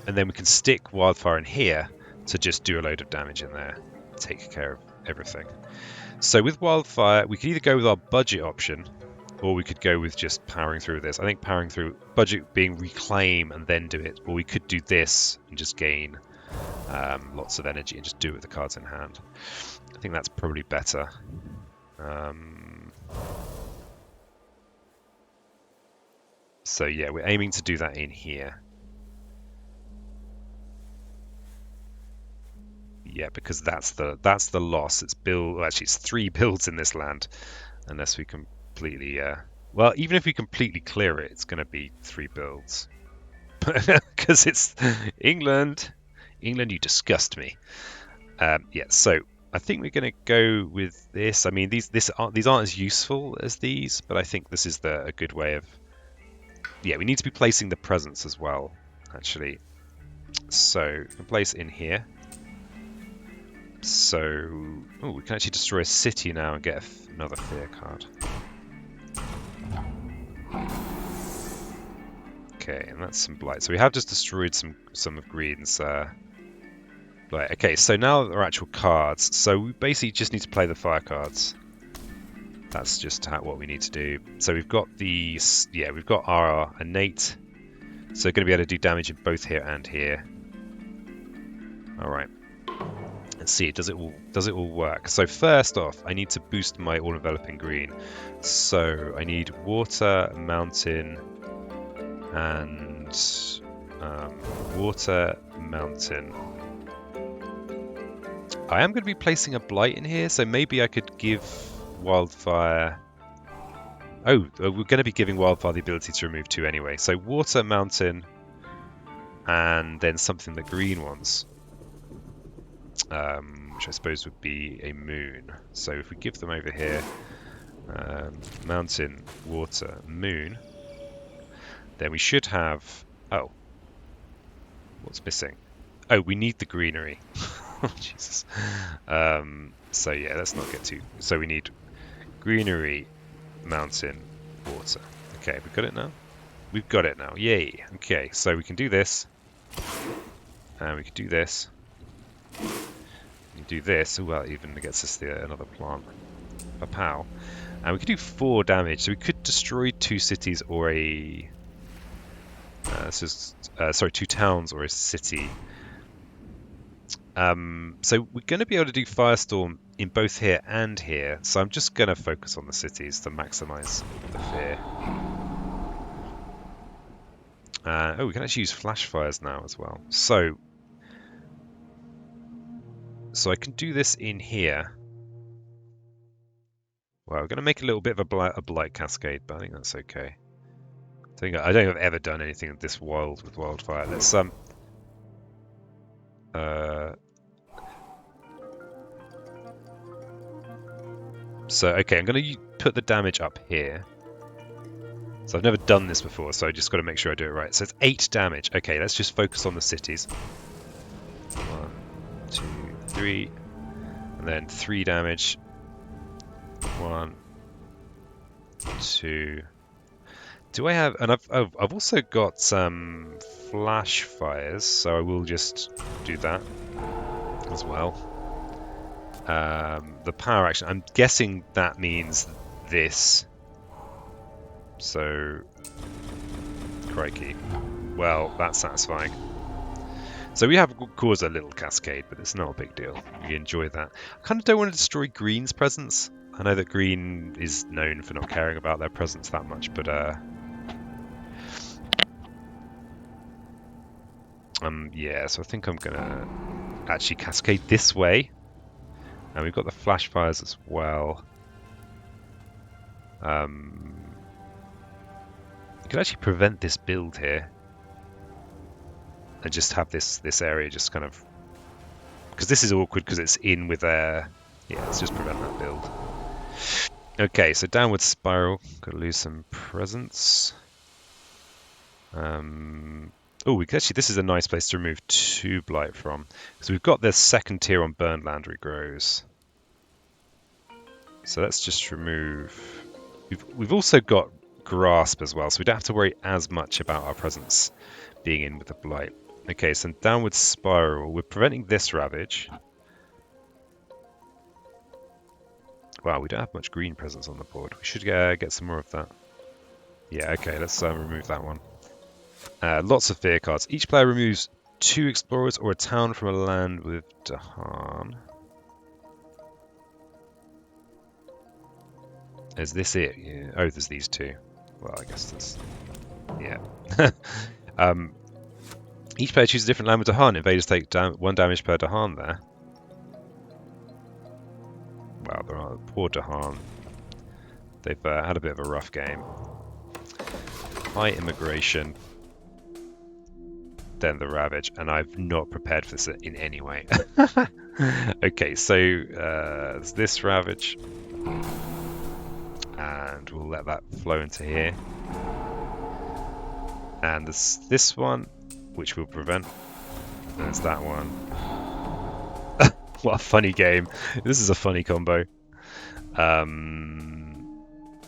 And then we can stick Wildfire in here to just do a load of damage in there, take care of everything. So with Wildfire, we could either go with our budget option, or we could go with just powering through this. I think powering through, budget being reclaim and then do it, or we could do this and just gain lots of energy and just do it with the cards in hand. I think that's probably better. So yeah, we're aiming to do that in here. Yeah, because that's the loss. It's actually it's 3 builds in this land, unless we completely well, even if we completely clear it, it's going to be 3 builds. Because it's England, you disgust me. Yeah, so I think we're going to go with this. I mean, these aren't as useful as these, but I think this is a good way of. Yeah, we need to be placing the presence as well, actually. So we can place in here. So, we can actually destroy a city now and get another fear card. Okay, and that's some blight. So we have just destroyed some of Green's blight. Okay, so now our actual cards. So we basically just need to play the fire cards. That's just what we need to do. So we've got we've got our innate. So we're going to be able to do damage in both here and here. All right. Let's see, does it all work? So first off, I need to boost my all-enveloping green. So I need water, mountain, and water, mountain. I am going to be placing a blight in here, so maybe I could give Wildfire. Oh, we're going to be giving Wildfire the ability to remove 2 anyway. So water, mountain, and then something that green wants. Which I suppose would be a moon. So if we give them over here, mountain, water, moon, then we should have. Oh, what's missing? Oh, we need the greenery. Oh, Jesus. So yeah, let's not get too. So we need greenery, mountain, water. Okay, we've got it now. We've got it now. Yay. Okay, so we can do this, and we can do this. Do this. Oh, well, even gets us another plant. A pow. And we could do 4 damage. So we could destroy 2 cities or a. Sorry, 2 towns or a city. So we're going to be able to do Firestorm in both here and here. So I'm just going to focus on the cities to maximize the fear. We can actually use flash fires now as well. So I can do this in here. Well, we're going to make a little bit of a blight cascade, but I think that's okay. I don't think I've ever done anything this wild with Wildfire. Let's So okay, I'm going to put the damage up here. So I've never done this before, so I just got to make sure I do it right. So it's 8 damage. Okay, let's just focus on the cities. 1, 2, 3, and then 3 damage. 1, 2. Do I have? And I've also got some flash fires, so I will just do that as well. The power action. I'm guessing that means this. So, crikey. Well, that's satisfying. So we have caused a little cascade, but it's not a big deal. We enjoy that. I kind of don't want to destroy Green's presence. I know that Green is known for not caring about their presence that much, but yeah. So I think I'm gonna actually cascade this way. And we've got the flash fires as well. You could actually prevent this build here. And just have this area just kind of... Because this is awkward because it's in with air. Yeah, let's just prevent that build. Okay, so downward spiral. Got to lose some presence. Oh, we could actually... This is a nice place to remove 2 blight from. Because we've got this second tier on burned land regrows. So let's just remove... We've also got grasp as well, so we don't have to worry as much about our presence being in with the blight. Okay, so downward spiral. We're preventing this ravage. Wow, we don't have much green presence on the board. We should get some more of that. Yeah, okay, let's remove that one. Lots of fear cards. Each player removes 2 explorers or a town from a land with Dahan. Is this it? Yeah. Oh, there's these 2. Well, I guess that's... Yeah. Each player chooses a different land with Dahan. Invaders take 1 damage per Dahan there. Wow, there are poor Dahan. They've had a bit of a rough game. High immigration. Then the ravage, and I've not prepared for this in any way. Okay, so there's this ravage. And we'll let that flow into here. And there's this one, which we'll prevent. There's that one. What a funny game. This is a funny combo.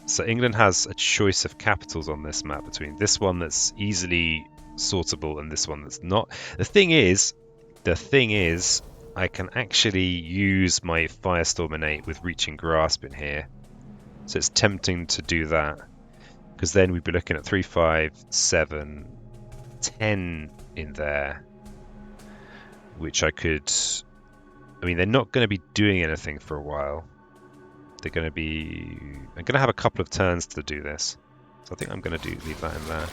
So England has a choice of capitals on this map between this one that's easily sortable and this one that's not. The thing is, I can actually use my Firestorm innate with Reaching Grasp in here. So it's tempting to do that. Because then we'd be looking at 3, 5, 7, 10 in there. Which I could... I mean, they're not going to be doing anything for a while. They're going to be... I'm going to have a couple of turns to do this. So I think I'm going to leave that in there.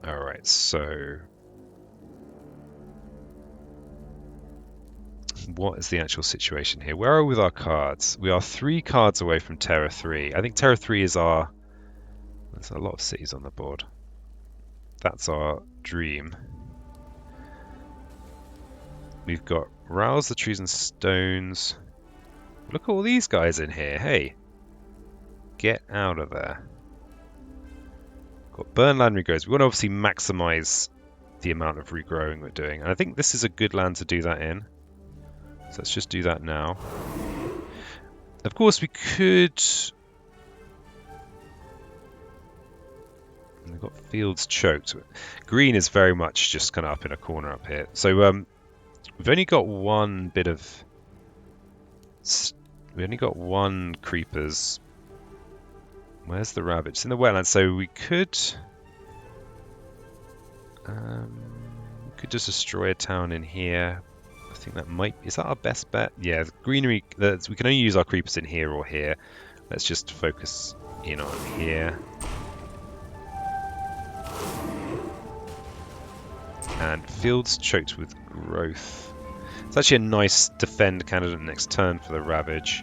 Alright, so... What is the actual situation here? Where are we with our cards? We are 3 cards away from Terror 3. I think Terror 3 is our... There's a lot of cities on the board. That's our dream. We've got Rouse the Trees and Stones. Look at all these guys in here. Hey. Get out of there. Got Burn Land Regrows. We want to obviously maximize the amount of regrowing we're doing. And I think this is a good land to do that in. So let's just do that now. Of course, we could... We've got fields choked. Green is very much just kind of up in a corner up here. So we've only got one bit of... We only got 1 creepers. Where's the ravage? It's in the wetlands, so we could just destroy a town in here. I think that might... Is that our best bet? Yeah, the greenery... we can only use our creepers in here or here. Let's just focus in on here. And fields choked with growth. It's actually a nice defend candidate next turn for the ravage.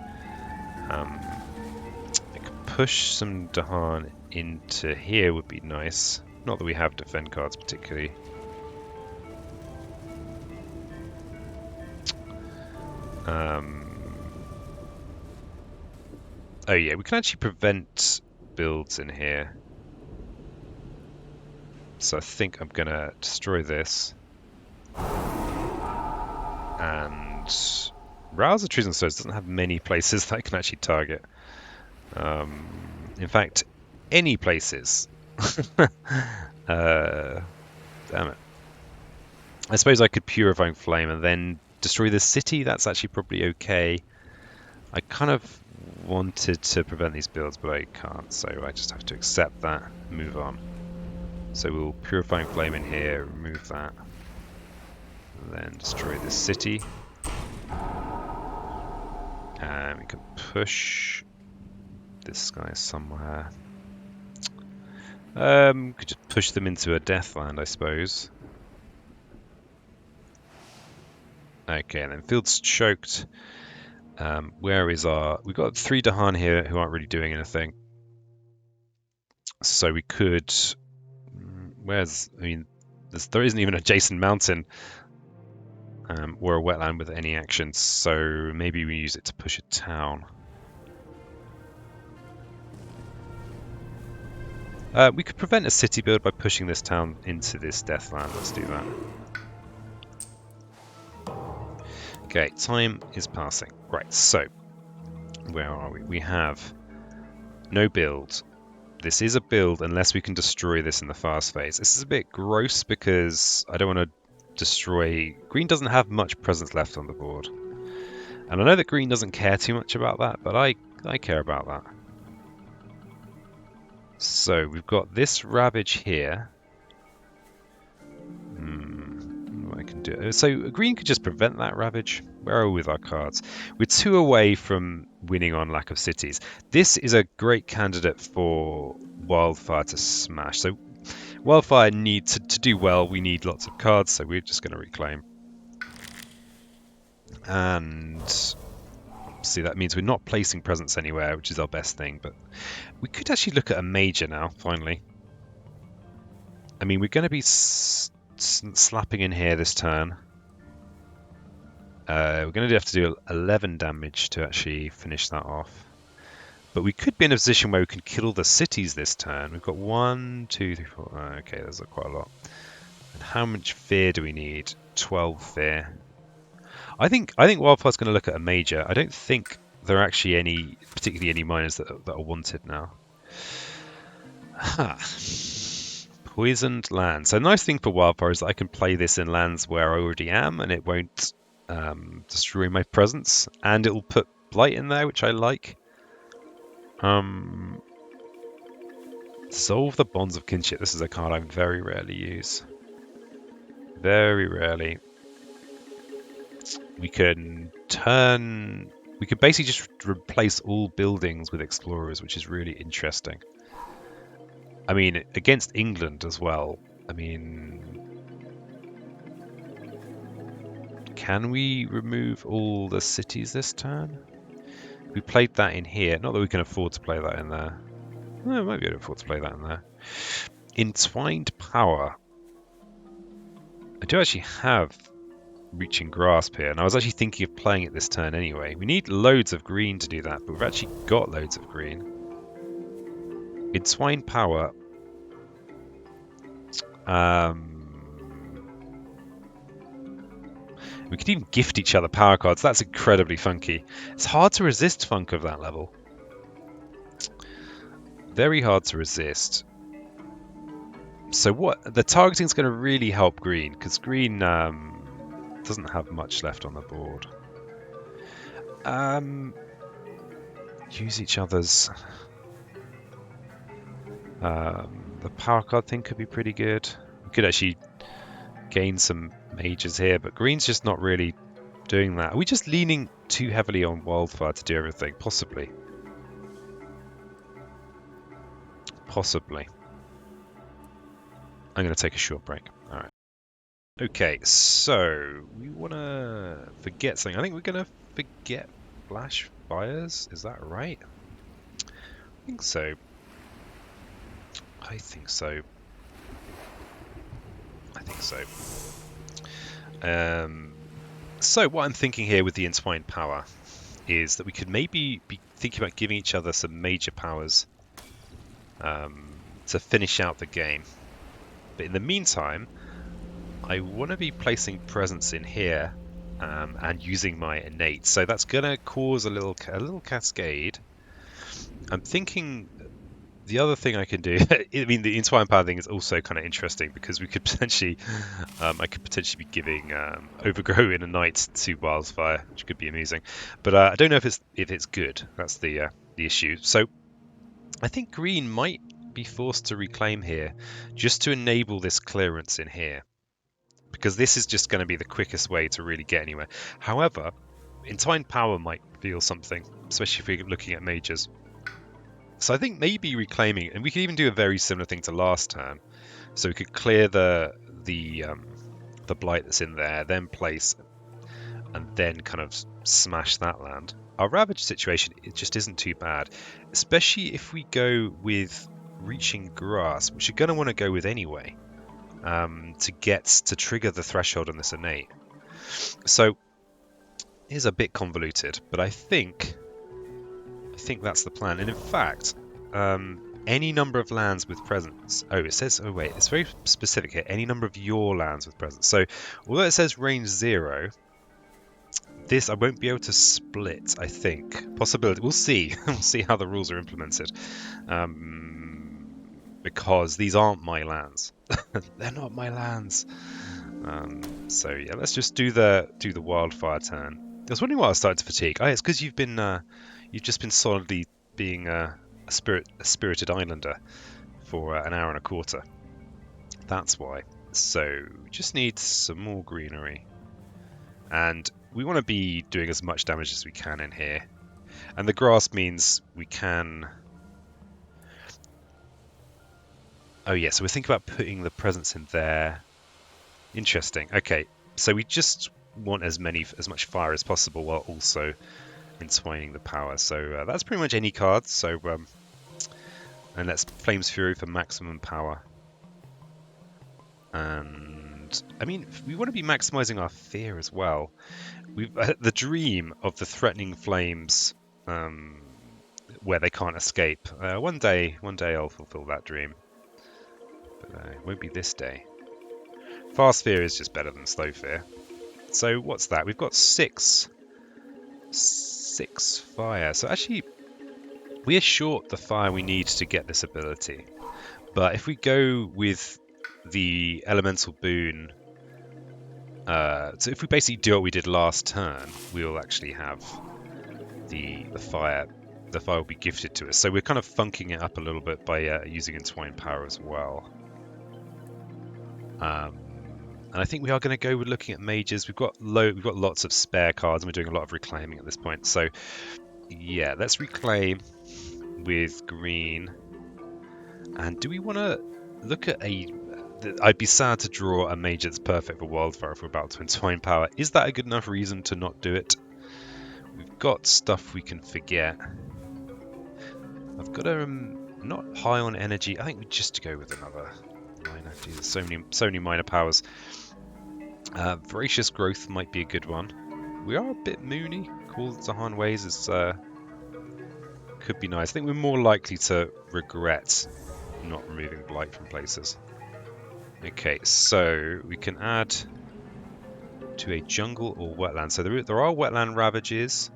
I could push some Dahan into here would be nice. Not that we have defend cards particularly. Oh yeah, we can actually prevent builds in here. So I think I'm going to destroy this. And Rouse the Trees and Stones doesn't have many places that I can actually target. In fact, any places. Damn it. I suppose I could Purifying Flame and then destroy the city. That's actually probably okay. I kind of wanted to prevent these builds, but I can't. So I just have to accept that and move on. So we'll Purifying Flame in here, remove that, and then destroy this city. And we can push this guy somewhere. Could just push them into a Deathland, I suppose. Okay, and then field's choked. Where is our... We've got 3 Dahan here who aren't really doing anything. So we could... Where's... I mean, there isn't even an adjacent mountain or a wetland with any action, so maybe we use it to push a town. We could prevent a city build by pushing this town into this deathland. Let's do that. Okay, time is passing. Right, so where are we? We have no build. This is a build unless we can destroy this in the fast phase. This is a bit gross because I don't want to destroy... Green doesn't have much presence left on the board. And I know that green doesn't care too much about that, but I care about that. So we've got this ravage here. What I can do. So green could just prevent that ravage. Where are we with our cards? We're 2 away from winning on lack of cities. This is a great candidate for Wildfire to smash. So Wildfire needs to do well. We need lots of cards, so we're just going to reclaim. And see, that means we're not placing presence anywhere, which is our best thing. But we could actually look at a major now, finally. I mean, we're going to be slapping in here this turn. We're going to have to do 11 damage to actually finish that off. But we could be in a position where we can kill the cities this turn. We've got 1, 2, 3, 4... okay, there's quite a lot. And how much fear do we need? 12 fear. I think Wildfire's going to look at a major. I don't think there are actually particularly any miners that are wanted now. Ha. Poisoned land. So a nice thing for Wildfire is that I can play this in lands where I already am, and it won't destroy my presence, and it will put Blight in there, which I like. Solve the Bonds of Kinship. This is a card I very rarely use. Very rarely. We can basically just replace all buildings with explorers, which is really interesting. I mean, against England as well. I mean, can we remove all the cities this turn? We played that in here. Not that we can afford to play that in there. Well, we might be able to afford to play that in there. Entwined Power. I do actually have Reaching Grasp here, and I was actually thinking of playing it this turn anyway. We need loads of green to do that, but we've actually got loads of green. Entwined Power. We could even gift each other power cards. That's incredibly funky. It's hard to resist funk of that level. Very hard to resist. So what? The targeting is going to really help green, because green doesn't have much left on the board. Use each other's. The power card thing could be pretty good. We could actually gain some majors here, but green's just not really doing that. Are we just leaning too heavily on Wildfire to do everything? Possibly. Possibly. I'm going to take a short break. All right. Okay, so we want to forget something. I think we're going to forget flash fires. Is that right? I think so. I think so. I think so. So what I'm thinking here with the Entwined Power is that we could maybe be thinking about giving each other some major powers to finish out the game. But in the meantime, I want to be placing presence in here and using my innate. So that's going to cause a little cascade. I'm thinking the other thing I can do, I mean, the Entwined Power thing is also kind of interesting because we could potentially, I could potentially be giving Overgrow in a night to Wildfire, which could be amusing. But I don't know if it's good. That's the issue. So I think green might be forced to reclaim here just to enable this clearance in here, because this is just going to be the quickest way to really get anywhere. However, Entwined Power might feel something, especially if we're looking at majors. So I think maybe reclaiming, and we could even do a very similar thing to last turn. So we could clear the blight that's in there, then place and then kind of smash that land. Our ravage situation, it just isn't too bad, especially if we go with reaching grass, which you're going to want to go with anyway, to trigger the threshold on this innate. So it is a bit convoluted, but I think that's the plan. And in fact, any number of lands with presence. Oh, it says. Oh wait, it's very specific here. Any number of your lands with presence. So although it says range 0. This I won't be able to split, I think. Possibility. We'll see. We'll see how the rules are implemented. Because these aren't my lands. They're not my lands. So yeah, let's just do the wildfire turn. I was wondering why I was starting to fatigue. Oh, it's because you've just been solidly being a spirited islander for an hour and a quarter. That's why. So just need some more greenery. And we want to be doing as much damage as we can in here. And the grass means we can... Oh yeah, so we're thinking about putting the presence in there. Interesting. Okay, so we just want as much fire as possible while also entwining the power. So that's pretty much any card. So and let's Flames Fury for maximum power. And I mean, we want to be maximizing our fear as well. The dream of the threatening flames, where they can't escape. One day I'll fulfill that dream, but it won't be this day. Fast fear is just better than slow fear. So what's that? We've got six fire. So actually, we are short the fire we need to get this ability. But if we go with the elemental boon, so if we basically do what we did last turn, we'll actually have the fire. The fire will be gifted to us. So we're kind of funking it up a little bit by using entwined power as well. And I think we are going to go with looking at mages. We've got lots of spare cards, and we're doing a lot of reclaiming at this point. So yeah, let's reclaim with green. And do we want to look at I'd be sad to draw a mage that's perfect for Wildfire if we're about to entwine power. Is that a good enough reason to not do it? We've got stuff we can forget. I've got not high on energy. I think we just go with another minor. There's so many minor powers. Voracious Growth might be a good one. We are a bit moony. Call Zahan Ways is could be nice. I think we're more likely to regret not removing Blight from places. Okay, so we can add to a jungle or wetland. So there are wetland ravages.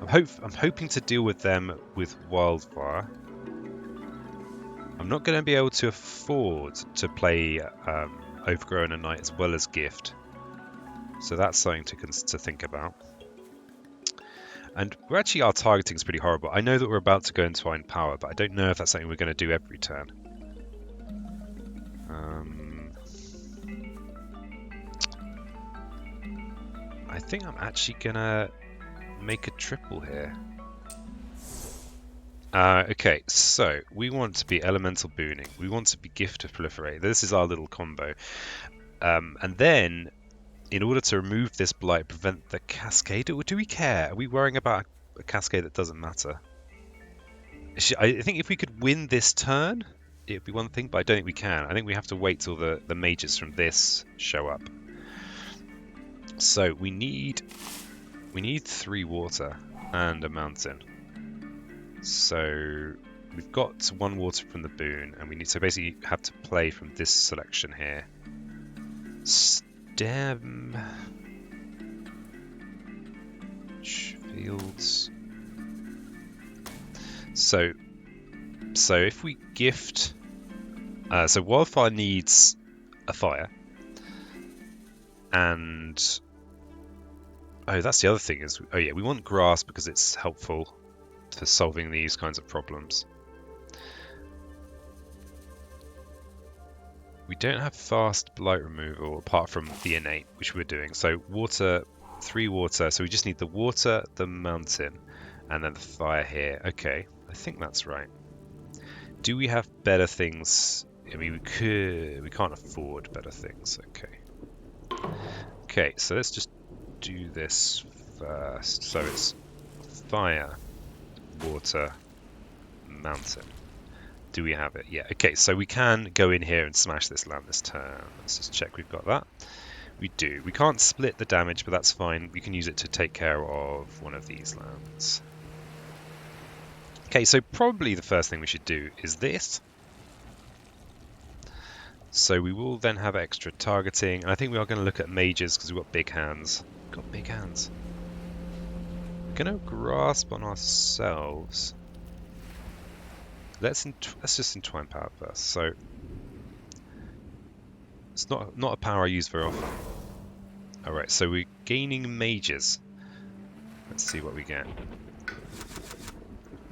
I'm hoping to deal with them with Wildfire. I'm not going to be able to afford to play Overgrown and Night as well as Gift. So that's something to think about. And our targeting is pretty horrible. I know that we're about to go into Entwined Power, but I don't know if that's something we're going to do every turn. I think I'm actually going to make a triple here. Okay, so we want to be Elemental Booning. We want to be Gift of Proliferate. This is our little combo. And then, in order to remove this Blight, prevent the Cascade, do we care? Are we worrying about a Cascade that doesn't matter? I think if we could win this turn, it would be one thing, but I don't think we can. I think we have to wait till the mages from this show up. So we need 3 water and a mountain. So we've got 1 water from the boon, and we need to basically have to play from this selection here. Stem fields. So if we gift, so Wildfire needs a fire, and that's the other thing is, we want grass because it's helpful for solving these kinds of problems. We don't have fast blight removal apart from the innate, which we're doing. So water, 3 water. So we just need the water, the mountain, and then the fire here. Okay, I think that's right. Do we have better things? I mean, we can't afford better things. Okay. Okay, so let's just do this first. So it's fire, water, mountain. Do we have it? Yeah. Okay, so we can go in here and smash this land this turn. Let's just check we've got that. We do. We can't split the damage, but that's fine. We can use it to take care of one of these lands. Okay, so probably the first thing we should do is this. So we will then have extra targeting. And I think we are going to look at mages because we've got big hands. We've got big hands. We're going to grasp on ourselves. Let's just entwine power first. So it's not a power I use very often. All right, so we're gaining mages. Let's see what we get.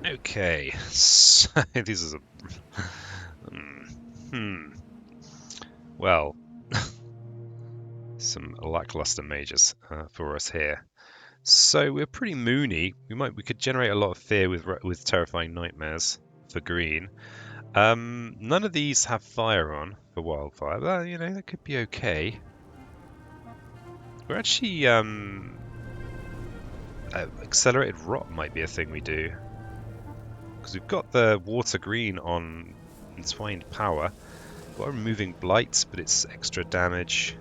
Okay, so this is a well, some lackluster mages for us here. So we're pretty moony. We could generate a lot of fear with terrifying nightmares for green. None of these have fire on for wildfire, but you know that could be okay. We're actually accelerated rot might be a thing we do because we've got the water green on entwined power. We've got removing blights, but it's extra damage.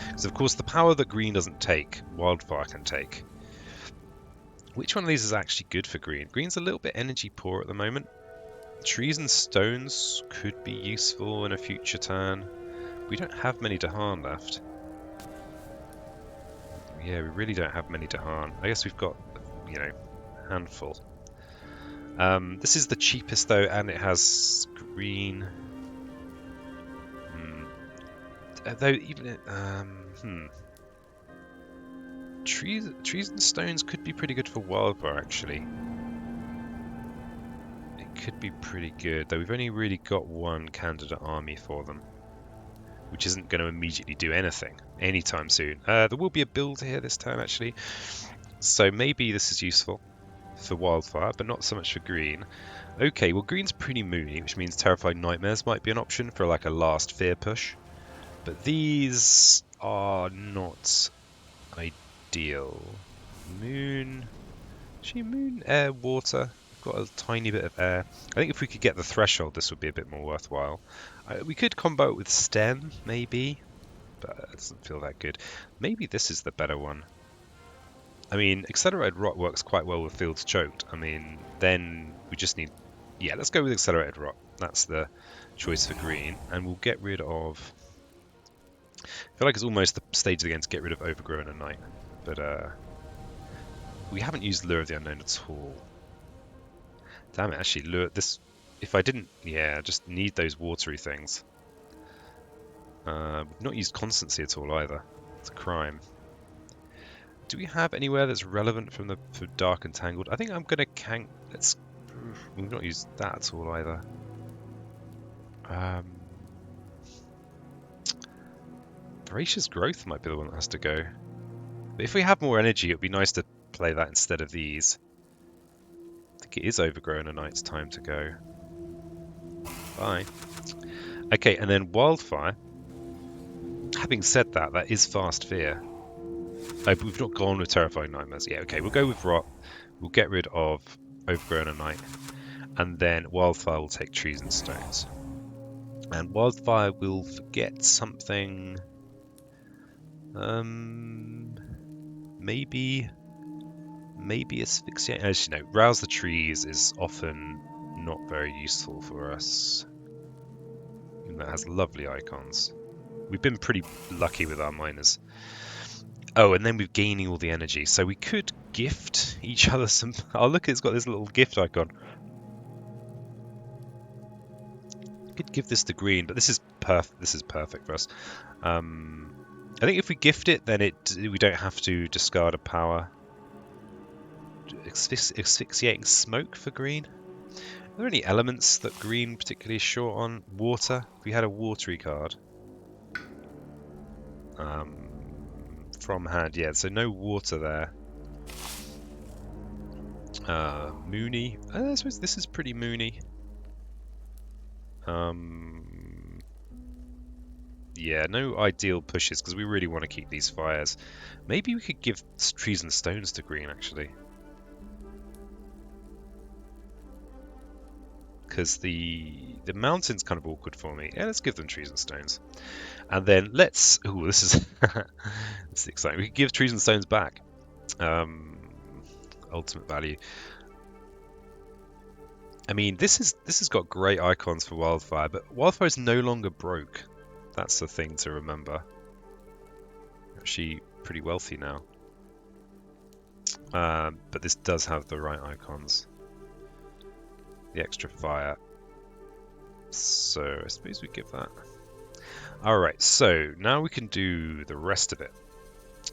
Because of course the power that green doesn't take, wildfire can take. Which one of these is actually good for green? Green's a little bit energy poor at the moment. Trees and stones could be useful in a future turn. We don't have many to harm left. Yeah, we really don't have many to harm. I guess we've got, you know, a handful. This is the cheapest though, and it has green. Though even trees and stones could be pretty good for wildfire actually. It could be pretty good, though we've only really got one candidate army for them, which isn't going to immediately do anything anytime soon. There will be a build here this time actually, so maybe this is useful for wildfire, but not so much for green. Okay, well green's pretty moony, which means terrifying nightmares might be an option for like a last fear push. But these are not ideal. Moon, air, water. We've got a tiny bit of air. I think if we could get the threshold, this would be a bit more worthwhile. We could combo it with stem, maybe, but it doesn't feel that good. Maybe this is the better one. I mean, accelerated rot works quite well with fields choked. I mean, then we just need... Yeah, let's go with accelerated rot. That's the choice for green, and we'll get rid of... I feel like it's almost the stage of the game to get rid of Overgrown at night, but we haven't used Lure of the Unknown at all. Damn it, actually, Lure this. If I didn't, yeah, just need those watery things. We've not used Constancy at all either. It's a crime. Do we have anywhere that's relevant for Dark and Tangled? I think I'm gonna we've not used that at all either. Voracious Growth might be the one that has to go. But if we have more energy, it would be nice to play that instead of these. I think it is Overgrown and it's time to go. Bye. Okay, and then Wildfire. Having said that, that is Fast Fear. Oh, but we've not gone with Terrifying Nightmares. Yeah, okay, we'll go with Rot. We'll get rid of Overgrown at Night. And then Wildfire will take Trees and Stones. And Wildfire will forget something... maybe asphyxiate. As you know, Rouse the Trees is often not very useful for us. Even though it has lovely icons. We've been pretty lucky with our miners. Oh, and then we're gaining all the energy, so we could gift each other some. Oh, look, it's got this little gift icon. Could give this to green, but this is perfect. This is perfect for us. I think if we gift it, then we don't have to discard a power. Asphyxiating Smoke for green. Are there any elements that green particularly is short on? Water. If we had a watery card. From hand, yeah. So no water there. Moony. I suppose this is pretty moony. Yeah, no ideal pushes because we really want to keep these fires. Maybe we could give trees and stones to green, actually. Because the mountain's kind of awkward for me. Yeah, let's give them trees and stones. And then let's... Ooh, this is... this is exciting. We could give trees and stones back. Ultimate value. I mean, this has got great icons for Wildfire, but Wildfire is no longer broke. That's the thing to remember. Actually, pretty wealthy now. But this does have the right icons. The extra fire. So I suppose we give that. Alright, so now we can do the rest of it.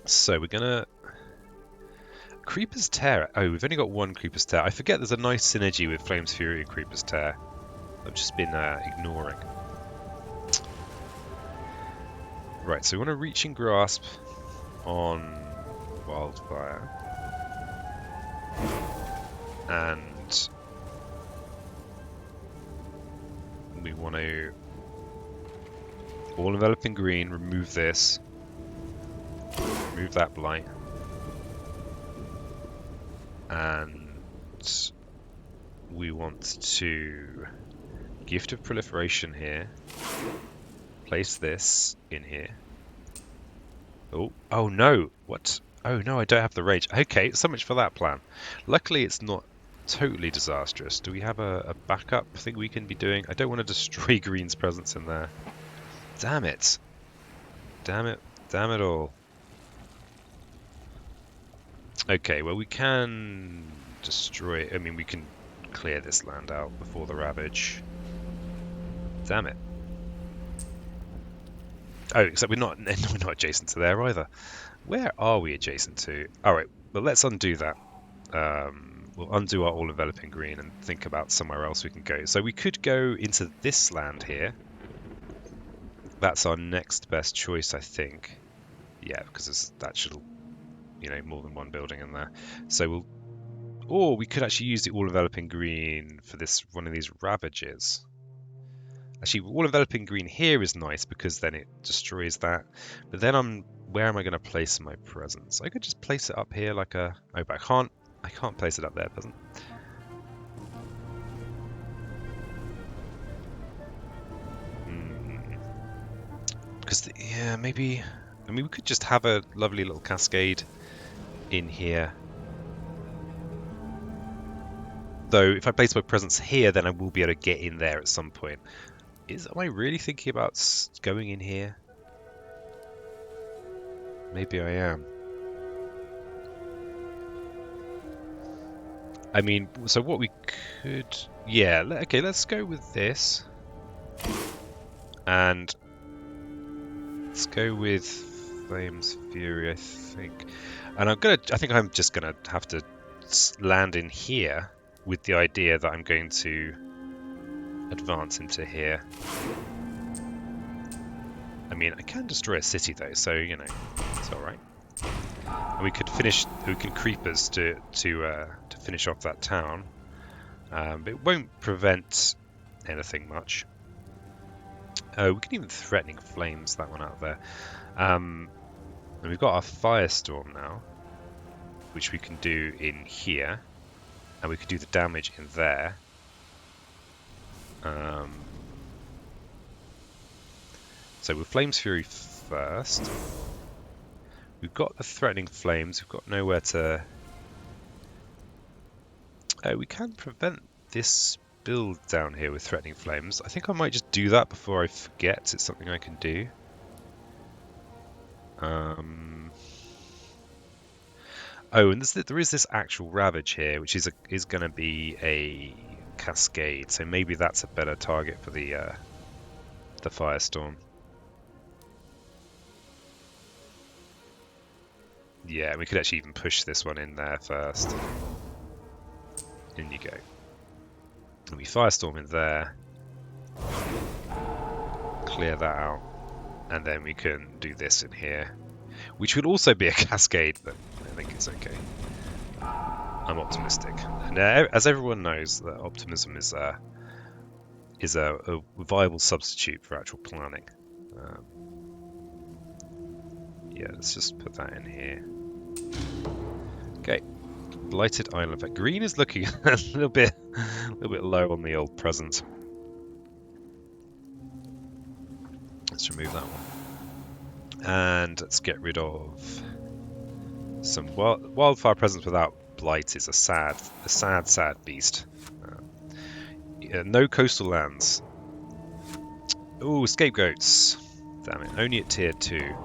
So we're gonna... Creeper's Tear. Oh, we've only got one Creeper's Tear. I forget there's a nice synergy with Flame's Fury and Creeper's Tear. I've just been ignoring. Right, so we want to Reaching Grasp on Wildfire. And we want to All Enveloping Green, remove this. Remove that blight. And we want to Gift of Proliferation here. Place this in here. Oh no! What? Oh no, I don't have the rage. Okay, so much for that plan. Luckily, it's not totally disastrous. Do we have a backup thing we can be doing? I don't want to destroy Green's presence in there. Damn it! Damn it! Damn it all! Okay, well we can destroy... I mean, we can clear this land out before the Ravage. Damn it. Oh, except we're not adjacent to there either. Where are we adjacent to? Alright, well let's undo that. We'll undo our all-enveloping green and think about somewhere else we can go. So we could go into this land here. That's our next best choice, I think. Yeah, because there's actual, more than one building in there. So we'll... Or we could actually use the all-enveloping green for this one of these Ravages. Actually, all-enveloping green here is nice because then it destroys that. But then where am I going to place my presence? I could just place it up here like a... Oh, but I can't place it up there, doesn't. Because, yeah, maybe... I mean, we could just have a lovely little cascade in here. Though, if I place my presence here, then I will be able to get in there at some point. Am I really thinking about going in here? Maybe I am. I mean, so what we could... Yeah, okay, let's go with this. And let's go with Flame's Fury, I think. And I think I'm just gonna have to land in here with the idea that I'm going to advance into here. I mean, I can destroy a city though, so it's all right. And we can creepers to finish off that town. But it won't prevent anything much. Oh, we can even Threatening Flames that one out there. And we've got our Firestorm now, which we can do in here, and we could do the damage in there. So with Flame's Fury first. We've got the Threatening Flames. We've got nowhere to... we can prevent this build down here with Threatening Flames. I think I might just do that before I forget. It's something I can do. Oh, and there is this actual Ravage here, which is going to be a cascade. So maybe that's a better target for the Firestorm. Yeah, we could actually even push this one in there first. In you go. And we Firestorm in there. Clear that out. And then we can do this in here. Which would also be a cascade, but I think it's okay. I'm optimistic. And as everyone knows, that optimism is a viable substitute for actual planning. Yeah, let's just put that in here. Okay. Blighted Island effect. Green is looking a little bit low on the old present. Let's remove that one. And let's get rid of some wildfire presence without blight is a sad beast. Yeah, no coastal lands. Ooh, scapegoats. Damn it, only at tier 2.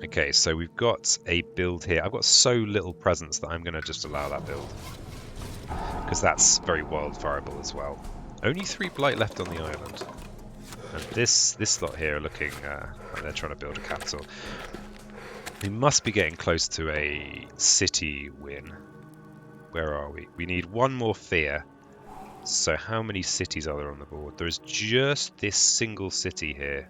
Okay, so we've got a build here. I've got so little presence that I'm going to just allow that build. Because that's very wildfireable as well. Only 3 blight left on the island. And this lot here are looking like they're trying to build a capital. We must be getting close to a city win. Where are we? We need one more fear. So how many cities are there on the board? There is just this single city here.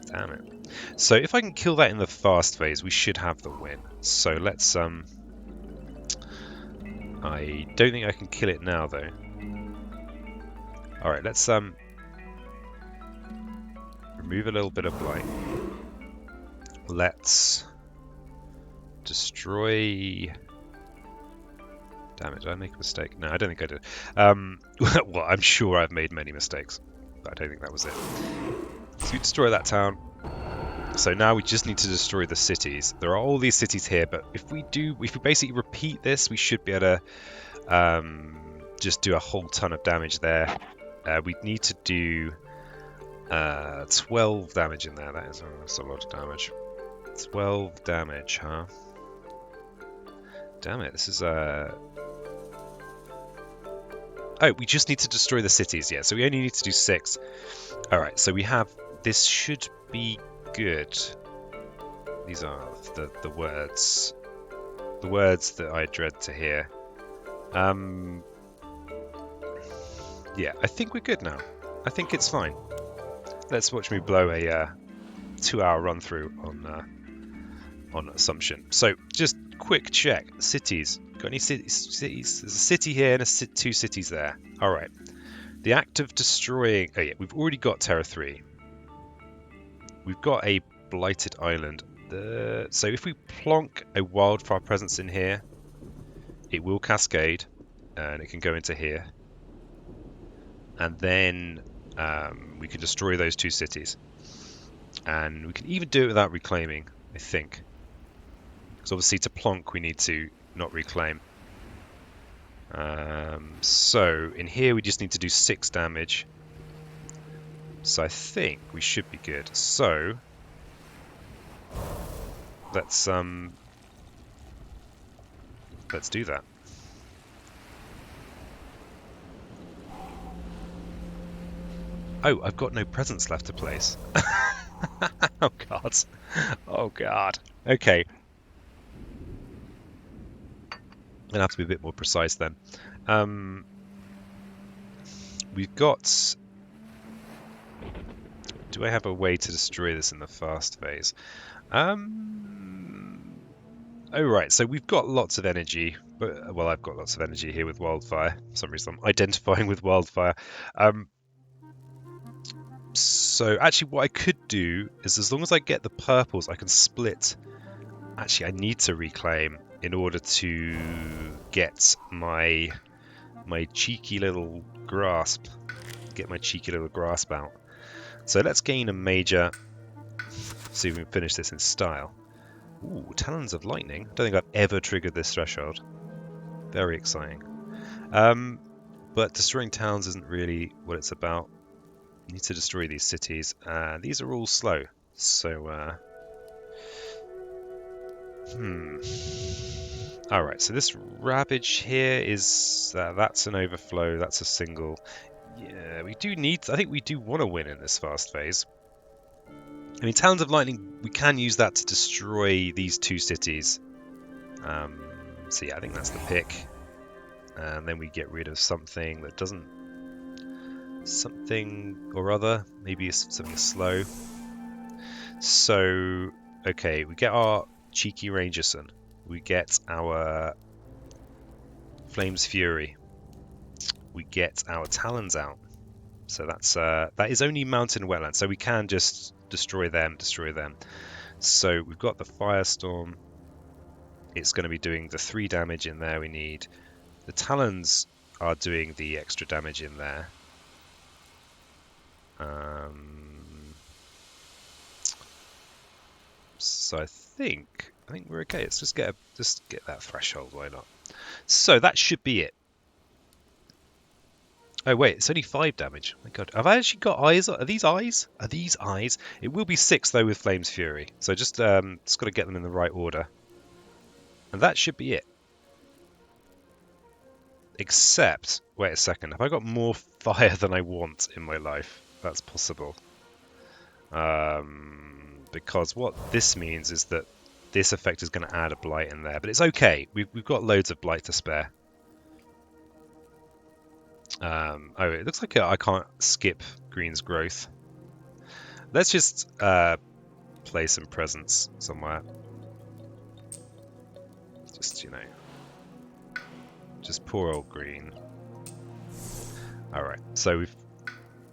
Damn it. So if I can kill that in the fast phase, we should have the win. So let's I don't think I can kill it now though. Alright, let's remove a little bit of blight. Let's destroy. Damn it, did I make a mistake? No, I don't think I did. Well, I'm sure I've made many mistakes, but I don't think that was it. So we destroy that town. So now we just need to destroy the cities. There are all these cities here, but if we basically repeat this, we should be able to just do a whole ton of damage there. We need to do 12 damage in there. That's a lot of damage. 12 damage, huh? Damn it, this is Oh, we just need to destroy the cities, yeah, so we only need to do 6. Alright, so we have... This should be good. These are the words. The words that I dread to hear. Yeah, I think we're good now. I think it's fine. Let's watch me blow a 2-hour run-through on Assumption. So, just quick check. Cities. Got any cities? There's a city here and 2 cities there. Alright. The act of destroying... Oh yeah, we've already got Terra 3. We've got a blighted island. So if we plonk a wildfire presence in here, it will cascade, and it can go into here. And then we can destroy those 2 cities. And we can even do it without reclaiming, I think. Because obviously to plonk we need to not reclaim. So in here we just need to do 6 damage. So I think we should be good. So let's do that. Oh, I've got no presents left to place. Oh god. Oh god. Okay. I'm gonna have to be a bit more precise then. We've got... Do I have a way to destroy this in the fast phase? Oh right, so we've got lots of energy. Well, I've got lots of energy here with Wildfire. For some reason I'm identifying with Wildfire. So actually what I could do is, as long as I get the purples, I can split. Actually, I need to reclaim in order to get my cheeky little grasp. Get my cheeky little grasp out. So let's gain a major. See if we can finish this in style. Ooh, Talons of Lightning. Don't think I've ever triggered this threshold. Very exciting. But destroying towns isn't really what it's about. You need to destroy these cities. These are all slow. So, Alright, so this Ravage here is... that's an overflow. That's a single. Yeah, we do need... I think we do want to win in this fast phase. I mean, Talons of Lightning, we can use that to destroy these 2 cities. So yeah, I think that's the pick. And then we get rid of something that doesn't... Something or other. Maybe something slow. So, okay, we get our cheeky Rangerson. We get our Flame's Fury. We get our Talons out. So that is only mountain wetland, so we can just destroy them. So we've got the firestorm. It's going to be doing the 3 damage in there we need. The talons are doing the extra damage in there. So I think we're okay. Let's just get that threshold. Why not? So that should be it. Oh wait, it's only 5 damage. Oh my god, have I actually got eyes? Are these eyes? Are these eyes? It will be 6 though with Flame's Fury. So just got to get them in the right order, and that should be it. Except, wait a second, have I got more fire than I want in my life? That's possible. Because what this means is that this effect is going to add a blight in there, but it's okay. We've got loads of blight to spare. Oh, it looks like I can't skip Green's growth. Let's just play some presents somewhere. Just, just poor old Green. All right, so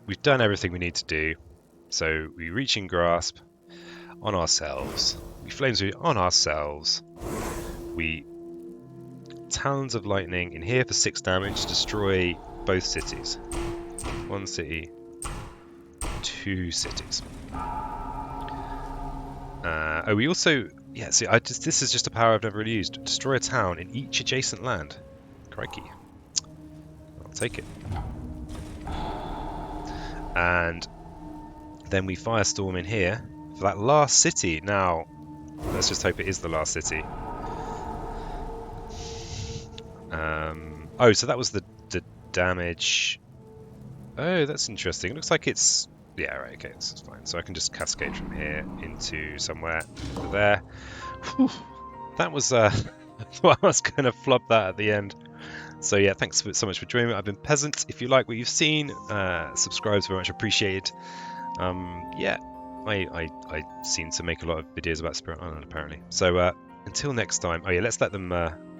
we've done everything we need to do. So we reach and grasp on ourselves. We flames on ourselves. We Talons of Lightning in here for 6 damage. Destroy both cities. 1 city, 2 cities. Oh, we also see. This is just a power I've never really used. Destroy a town in each adjacent land. Crikey, I'll take it. And then we firestorm in here for that last city. Now, let's just hope it is the last city. Oh, so that was the damage. Oh, that's interesting. It looks like it's... Yeah, right, okay, this is fine. So I can just cascade from here into somewhere over there. Whew, that was... I thought I was going to flub that at the end. So yeah, thanks so much for joining me. I've been Peasant. If you like what you've seen, subscribe is very much appreciated. Yeah, I seem to make a lot of videos about Spirit Island, apparently. So until next time... Oh yeah, let's let them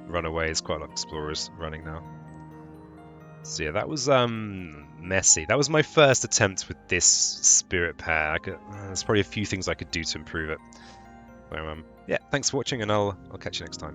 run away. There's quite a lot of explorers running now. So yeah, that was messy. That was my first attempt with this spirit pair. There's probably a few things I could do to improve it. So yeah, thanks for watching, and I'll catch you next time.